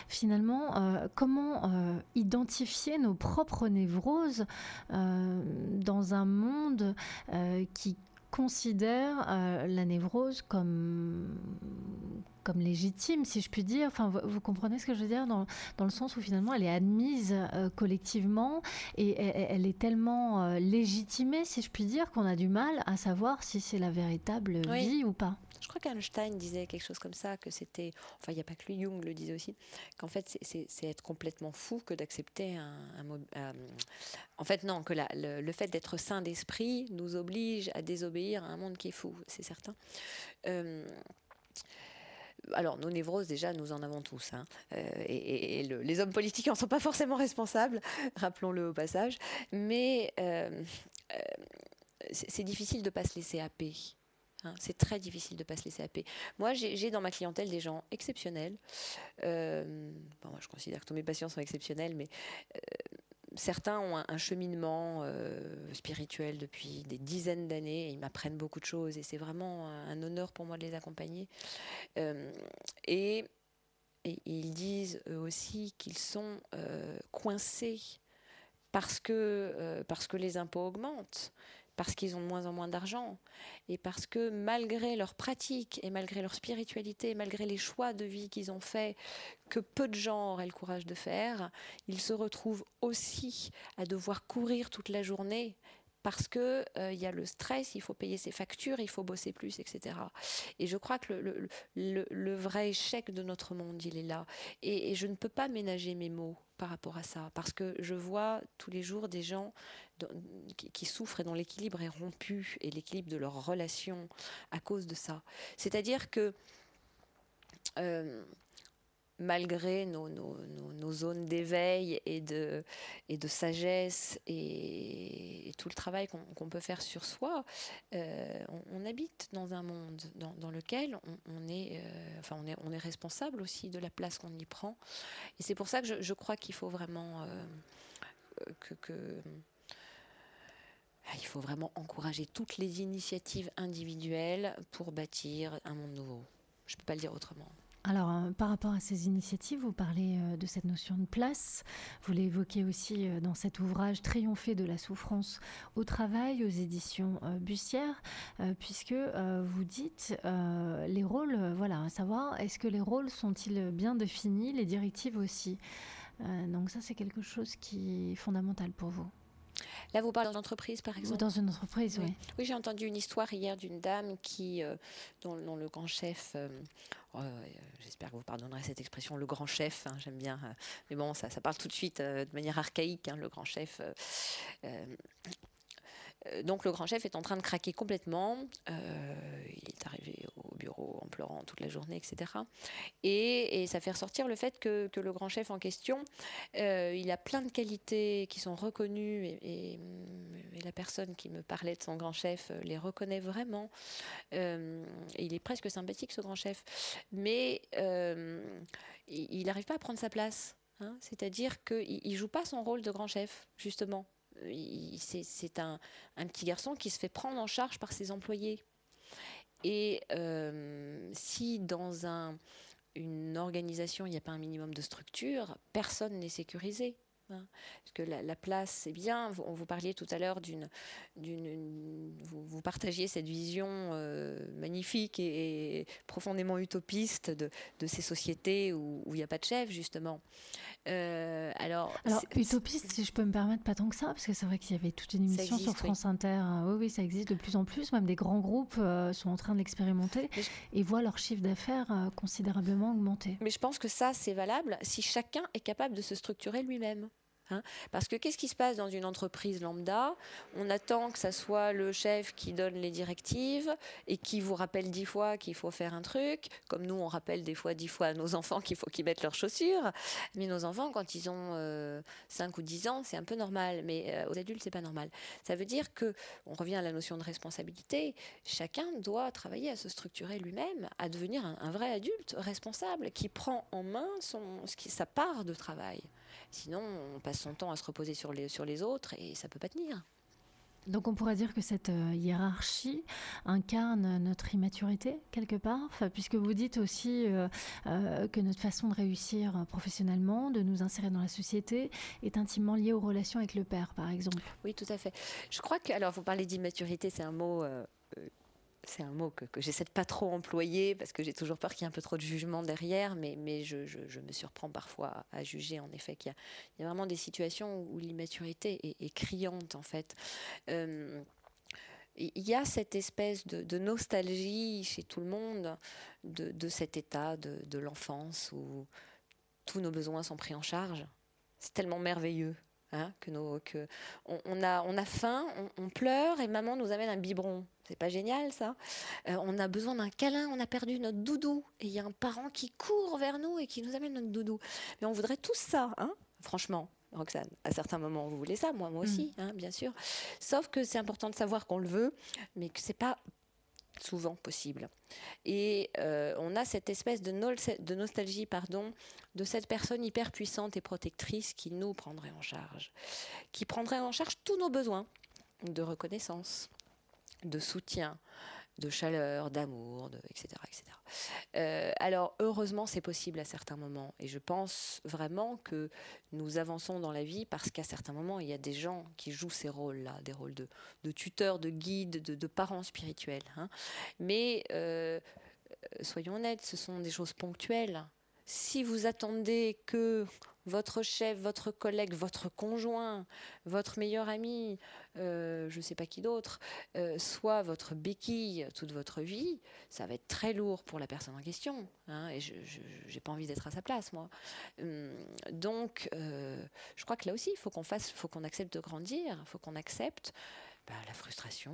Finalement, comment identifier nos propres névroses dans un monde qui considère la névrose comme légitime, si je puis dire. Enfin, vous comprenez ce que je veux dire dans le sens où finalement elle est admise collectivement et elle est tellement légitimée, si je puis dire, qu'on a du mal à savoir si c'est la véritable vie ou pas. Je crois qu'Einstein disait quelque chose comme ça, que c'était, enfin il n'y a pas que lui, Jung le disait aussi, qu'en fait c'est être complètement fou que d'accepter en fait non, que le fait d'être saint d'esprit nous oblige à désobéir à un monde qui est fou, c'est certain. Alors, nos névroses, déjà, nous en avons tous. Hein. Les hommes politiques n'en sont pas forcément responsables, rappelons-le au passage. Mais c'est difficile de ne pas se laisser happer. Hein. C'est très difficile de ne pas se laisser happer. Moi, j'ai dans ma clientèle des gens exceptionnels. Moi, je considère que tous mes patients sont exceptionnels, mais certains ont un cheminement spirituel depuis des dizaines d'années. Ils m'apprennent beaucoup de choses et c'est vraiment un honneur pour moi de les accompagner. Et ils disent eux aussi qu'ils sont coincés parce que les impôts augmentent, parce qu'ils ont de moins en moins d'argent et parce que malgré leur pratique et malgré leur spiritualité, malgré les choix de vie qu'ils ont faits, que peu de gens auraient le courage de faire, ils se retrouvent aussi à devoir courir toute la journée parce que il y a le stress, il faut payer ses factures, il faut bosser plus, etc. Et je crois que le vrai échec de notre monde, il est là. Et je ne peux pas ménager mes mots par rapport à ça, parce que je vois tous les jours des gens qui souffrent et dont l'équilibre est rompu, et l'équilibre de leur relation à cause de ça. C'est-à-dire que euh, malgré nos zones d'éveil et de sagesse et tout le travail qu'on peut faire sur soi, on habite dans un monde dans lequel on est responsable aussi de la place qu'on y prend. Et c'est pour ça que je crois qu'il faut vraiment il faut vraiment encourager toutes les initiatives individuelles pour bâtir un monde nouveau. Je ne peux pas le dire autrement. Alors, par rapport à ces initiatives, vous parlez de cette notion de place. Vous l'évoquez aussi dans cet ouvrage Triompher de la souffrance au travail aux éditions Bussière, puisque vous dites les rôles, voilà, à savoir, est-ce que les rôles sont-ils bien définis, les directives aussi. Donc ça, c'est quelque chose qui est fondamental pour vous. Là, vous parlez d'entreprise, par exemple? Dans une entreprise, oui. Oui, j'ai entendu une histoire hier d'une dame dont le grand chef, j'espère que vous pardonnerez cette expression, le grand chef, hein, j'aime bien, mais bon, ça parle tout de suite de manière archaïque, hein, le grand chef. Donc le grand chef est en train de craquer complètement. Il est arrivé au bureau en pleurant toute la journée, etc. Et ça fait ressortir le fait que le grand chef en question, il a plein de qualités qui sont reconnues et la personne qui me parlait de son grand chef les reconnaît vraiment. Il est presque sympathique, ce grand chef. Mais il n'arrive pas à prendre sa place. Hein, c'est-à-dire qu'il ne joue pas son rôle de grand chef, justement. C'est un petit garçon qui se fait prendre en charge par ses employés. Et si dans une organisation, il n'y a pas un minimum de structure, personne n'est sécurisé. Hein. Parce que la place, c'est bien. Vous parliez tout à l'heure vous partagiez cette vision magnifique et profondément utopiste de ces sociétés où il n'y a pas de chef, justement. Alors utopiste, si je peux me permettre, pas tant que ça, parce que c'est vrai qu'il y avait toute une émission sur France Inter. Oui, ça existe de plus en plus. Même des grands groupes sont en train de l'expérimenter et voient leur chiffre d'affaires considérablement augmenter. Mais je pense que ça, c'est valable si chacun est capable de se structurer lui-même. Hein, parce que qu'est-ce qui se passe dans une entreprise lambda? On attend que ça soit le chef qui donne les directives et qui vous rappelle 10 fois qu'il faut faire un truc, comme nous on rappelle des fois 10 fois à nos enfants qu'il faut qu'ils mettent leurs chaussures. Mais nos enfants, quand ils ont 5 ou 10 ans, c'est un peu normal, mais aux adultes c'est pas normal. Ça veut dire que, on revient à la notion de responsabilité, chacun doit travailler à se structurer lui-même, à devenir un vrai adulte responsable qui prend en main sa part de travail. Sinon, on passe son temps à se reposer sur les autres et ça ne peut pas tenir. Donc on pourrait dire que cette hiérarchie incarne notre immaturité, quelque part, puisque vous dites aussi que notre façon de réussir professionnellement, de nous insérer dans la société, est intimement liée aux relations avec le père, par exemple. Oui, tout à fait. Je crois que, alors vous parlez d'immaturité, c'est un mot... c'est un mot que j'essaie de pas trop employer parce que j'ai toujours peur qu'il y ait un peu trop de jugement derrière, mais je me surprends parfois à juger en effet qu'il y a vraiment des situations où l'immaturité est criante en fait. Il y a cette espèce de nostalgie chez tout le monde de cet état de l'enfance où tous nos besoins sont pris en charge. C'est tellement merveilleux. Hein, on a faim, on pleure et maman nous amène un biberon. C'est pas génial ça? On a besoin d'un câlin, on a perdu notre doudou et il y a un parent qui court vers nous et qui nous amène notre doudou. Mais on voudrait tous ça, hein, franchement. Roxane, à certains moments vous voulez ça, moi aussi, hein, bien sûr. Sauf que c'est important de savoir qu'on le veut, mais que c'est pas souvent possible. Et on a cette espèce de nostalgie, de cette personne hyper puissante et protectrice qui nous prendrait en charge, qui prendrait en charge tous nos besoins de reconnaissance, de soutien, de chaleur, d'amour, etc. etc. Alors heureusement c'est possible à certains moments et je pense vraiment que nous avançons dans la vie parce qu'à certains moments il y a des gens qui jouent ces rôles-là, des rôles de tuteurs, de guides, de parents spirituels. Hein. Mais soyons honnêtes, ce sont des choses ponctuelles. Si vous attendez que votre chef, votre collègue, votre conjoint, votre meilleur ami, je ne sais pas qui d'autre, soit votre béquille toute votre vie, ça va être très lourd pour la personne en question. Hein, et je n'ai pas envie d'être à sa place, moi. Donc, je crois que là aussi, il faut qu'on accepte de grandir, il faut qu'on accepte la frustration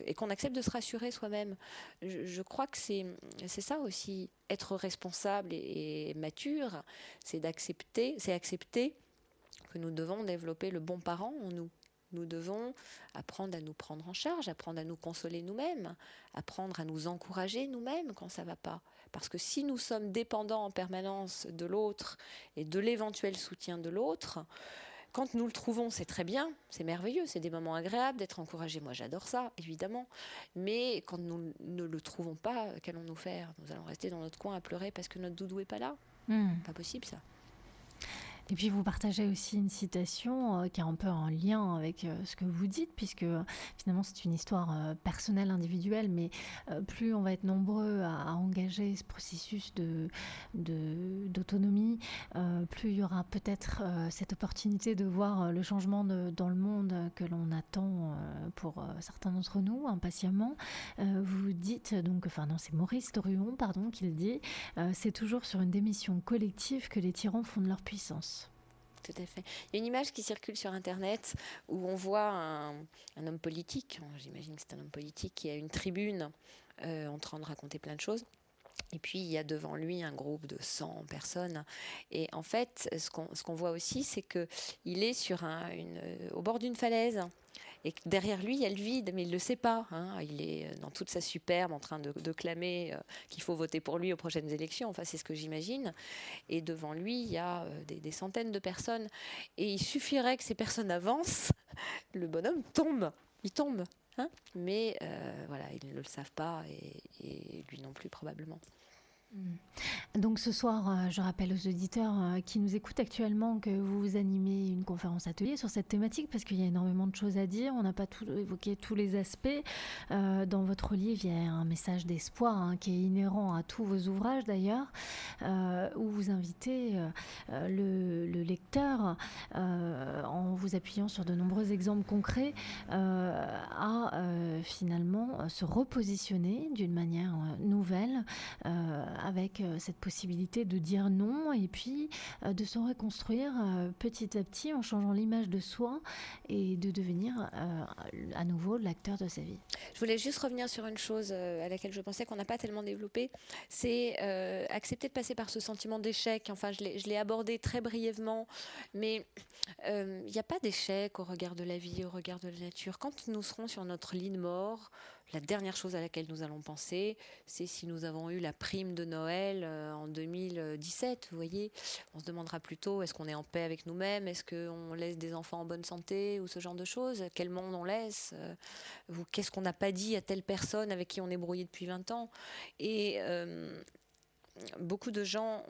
et qu'on accepte de se rassurer soi-même. Je crois que c'est ça aussi, être responsable et mature, c'est accepter que nous devons développer le bon parent en nous. Nous devons apprendre à nous prendre en charge, apprendre à nous consoler nous-mêmes, apprendre à nous encourager nous-mêmes quand ça ne va pas. Parce que si nous sommes dépendants en permanence de l'autre et de l'éventuel soutien de l'autre, quand nous le trouvons, c'est très bien, c'est merveilleux, c'est des moments agréables d'être encouragés. Moi, j'adore ça, évidemment. Mais quand nous ne le trouvons pas, qu'allons-nous faire? Nous allons rester dans notre coin à pleurer parce que notre doudou n'est pas là. Pas possible, ça. Et puis vous partagez aussi une citation qui est un peu en lien avec ce que vous dites, puisque finalement c'est une histoire personnelle, individuelle, mais plus on va être nombreux à engager ce processus d'autonomie, plus il y aura peut-être cette opportunité de voir le changement dans le monde que l'on attend pour certains d'entre nous, impatiemment. Vous dites, donc, enfin non, c'est Maurice Druon, pardon, qui le dit, c'est toujours sur une démission collective que les tyrans fondent leur puissance. Tout à fait. Il y a une image qui circule sur Internet où on voit un homme politique, j'imagine que c'est un homme politique, qui a une tribune en train de raconter plein de choses. Et puis, il y a devant lui un groupe de 100 personnes. Et en fait, ce qu'on voit aussi, c'est qu'il est au bord d'une falaise. Et derrière lui, il y a le vide, mais il ne le sait pas. Hein. Il est dans toute sa superbe en train de clamer qu'il faut voter pour lui aux prochaines élections. Enfin, c'est ce que j'imagine. Et devant lui, il y a des centaines de personnes. Et il suffirait que ces personnes avancent, le bonhomme tombe. Il tombe. Hein, mais voilà, ils ne le savent pas et lui non plus probablement. Donc ce soir, je rappelle aux auditeurs qui nous écoutent actuellement que vous animez une conférence atelier sur cette thématique parce qu'il y a énormément de choses à dire. On n'a pas évoqué tous les aspects. Dans votre livre, il y a un message d'espoir qui est inhérent à tous vos ouvrages d'ailleurs, où vous invitez le lecteur, en vous appuyant sur de nombreux exemples concrets, à finalement se repositionner d'une manière nouvelle, avec cette possibilité de dire non et puis de se reconstruire petit à petit en changeant l'image de soi et de devenir à nouveau l'acteur de sa vie. Je voulais juste revenir sur une chose à laquelle je pensais qu'on n'a pas tellement développé, c'est accepter de passer par ce sentiment d'échec. Enfin, je l'ai abordé très brièvement, mais il n'y a pas d'échec au regard de la vie, au regard de la nature. Quand nous serons sur notre lit de mort, la dernière chose à laquelle nous allons penser, c'est si nous avons eu la prime de Noël en 2017. Vous voyez, on se demandera plutôt est-ce qu'on est en paix avec nous-mêmes, est-ce qu'on laisse des enfants en bonne santé ou ce genre de choses, quel monde on laisse, ou qu'est-ce qu'on n'a pas dit à telle personne avec qui on est brouillé depuis 20 ans. Et beaucoup de gens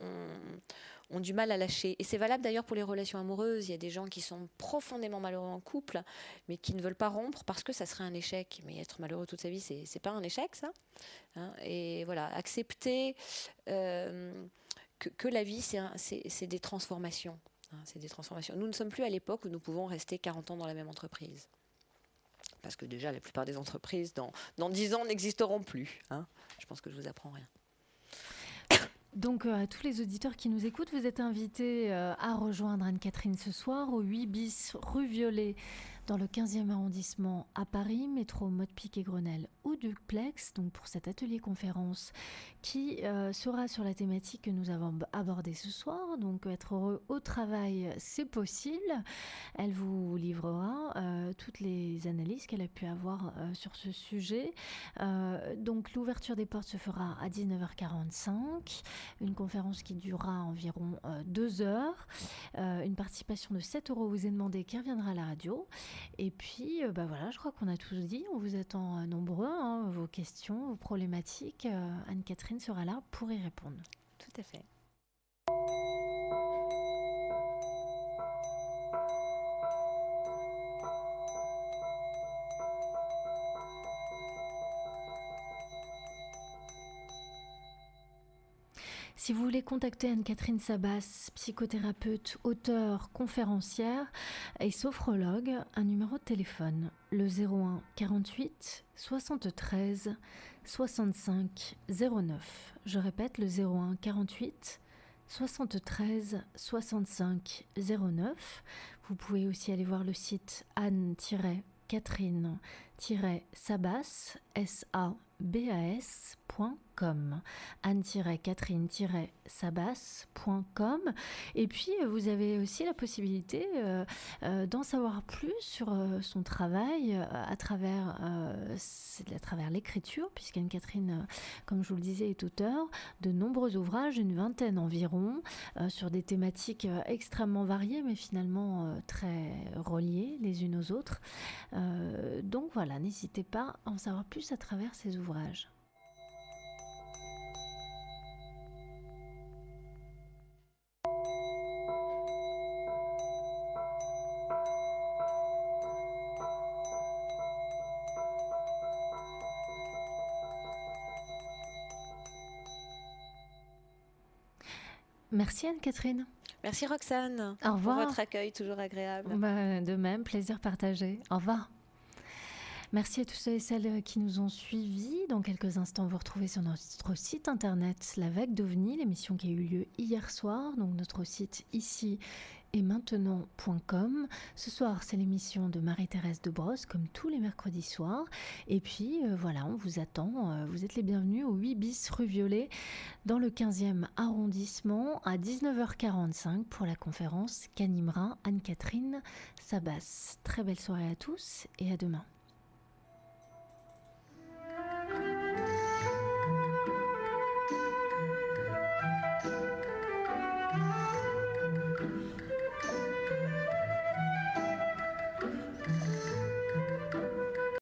ont du mal à lâcher. Et c'est valable d'ailleurs pour les relations amoureuses. Il y a des gens qui sont profondément malheureux en couple, mais qui ne veulent pas rompre parce que ça serait un échec. Mais être malheureux toute sa vie, c'est pas un échec, ça. Hein, et voilà, accepter que la vie, c'est des transformations. Hein, c'est des transformations. Nous ne sommes plus à l'époque où nous pouvons rester 40 ans dans la même entreprise. Parce que déjà, la plupart des entreprises, dans 10 ans, n'existeront plus. Hein. Je pense que je vous apprends rien. Donc à tous les auditeurs qui nous écoutent, vous êtes invités à rejoindre Anne-Catherine ce soir au 8 bis rue Violet dans le 15e arrondissement à Paris, métro Modepic et Grenelle ou Duplex, donc pour cet atelier conférence qui sera sur la thématique que nous avons abordée ce soir, donc être heureux au travail, c'est possible. Elle vous livrera toutes les analyses qu'elle a pu avoir sur ce sujet. Donc l'ouverture des portes se fera à 19h45, une conférence qui durera environ 2 heures, une participation de 7 € vous est demandée qui reviendra à la radio. Et puis, voilà, je crois qu'on a tout dit. On vous attend nombreux, hein, vos questions, vos problématiques. Anne-Catherine sera là pour y répondre. Tout à fait. Si vous voulez contacter Anne-Catherine Sabas, psychothérapeute, auteure, conférencière et sophrologue, un numéro de téléphone, le 01 48 73 65 09. Je répète, le 01 48 73 65 09. Vous pouvez aussi aller voir le site anne-catherine-sabas, sabas.com, anne-catherine-sabas.com. Et puis vous avez aussi la possibilité d'en savoir plus sur son travail à travers l'écriture, puisqu'Anne-Catherine, comme je vous le disais, est auteure de nombreux ouvrages, une vingtaine environ, sur des thématiques extrêmement variées, mais finalement très reliées les unes aux autres. Donc voilà, n'hésitez pas à en savoir plus à travers ces ouvrages. Merci Anne-Catherine. Merci Roxane. Au revoir. Pour votre accueil toujours agréable. De même, plaisir partagé. Au revoir. Merci à tous ceux et celles qui nous ont suivis. Dans quelques instants, vous retrouvez sur notre site internet La Vague d'OVNI, l'émission qui a eu lieu hier soir. Donc notre site ici et maintenant.com. Ce soir, c'est l'émission de Marie-Thérèse Debrosse, comme tous les mercredis soirs. Et puis, voilà, on vous attend. Vous êtes les bienvenus au 8 bis rue Violet, dans le 15e arrondissement, à 19h45 pour la conférence qu'animera Anne-Catherine Sabas. Très belle soirée à tous et à demain.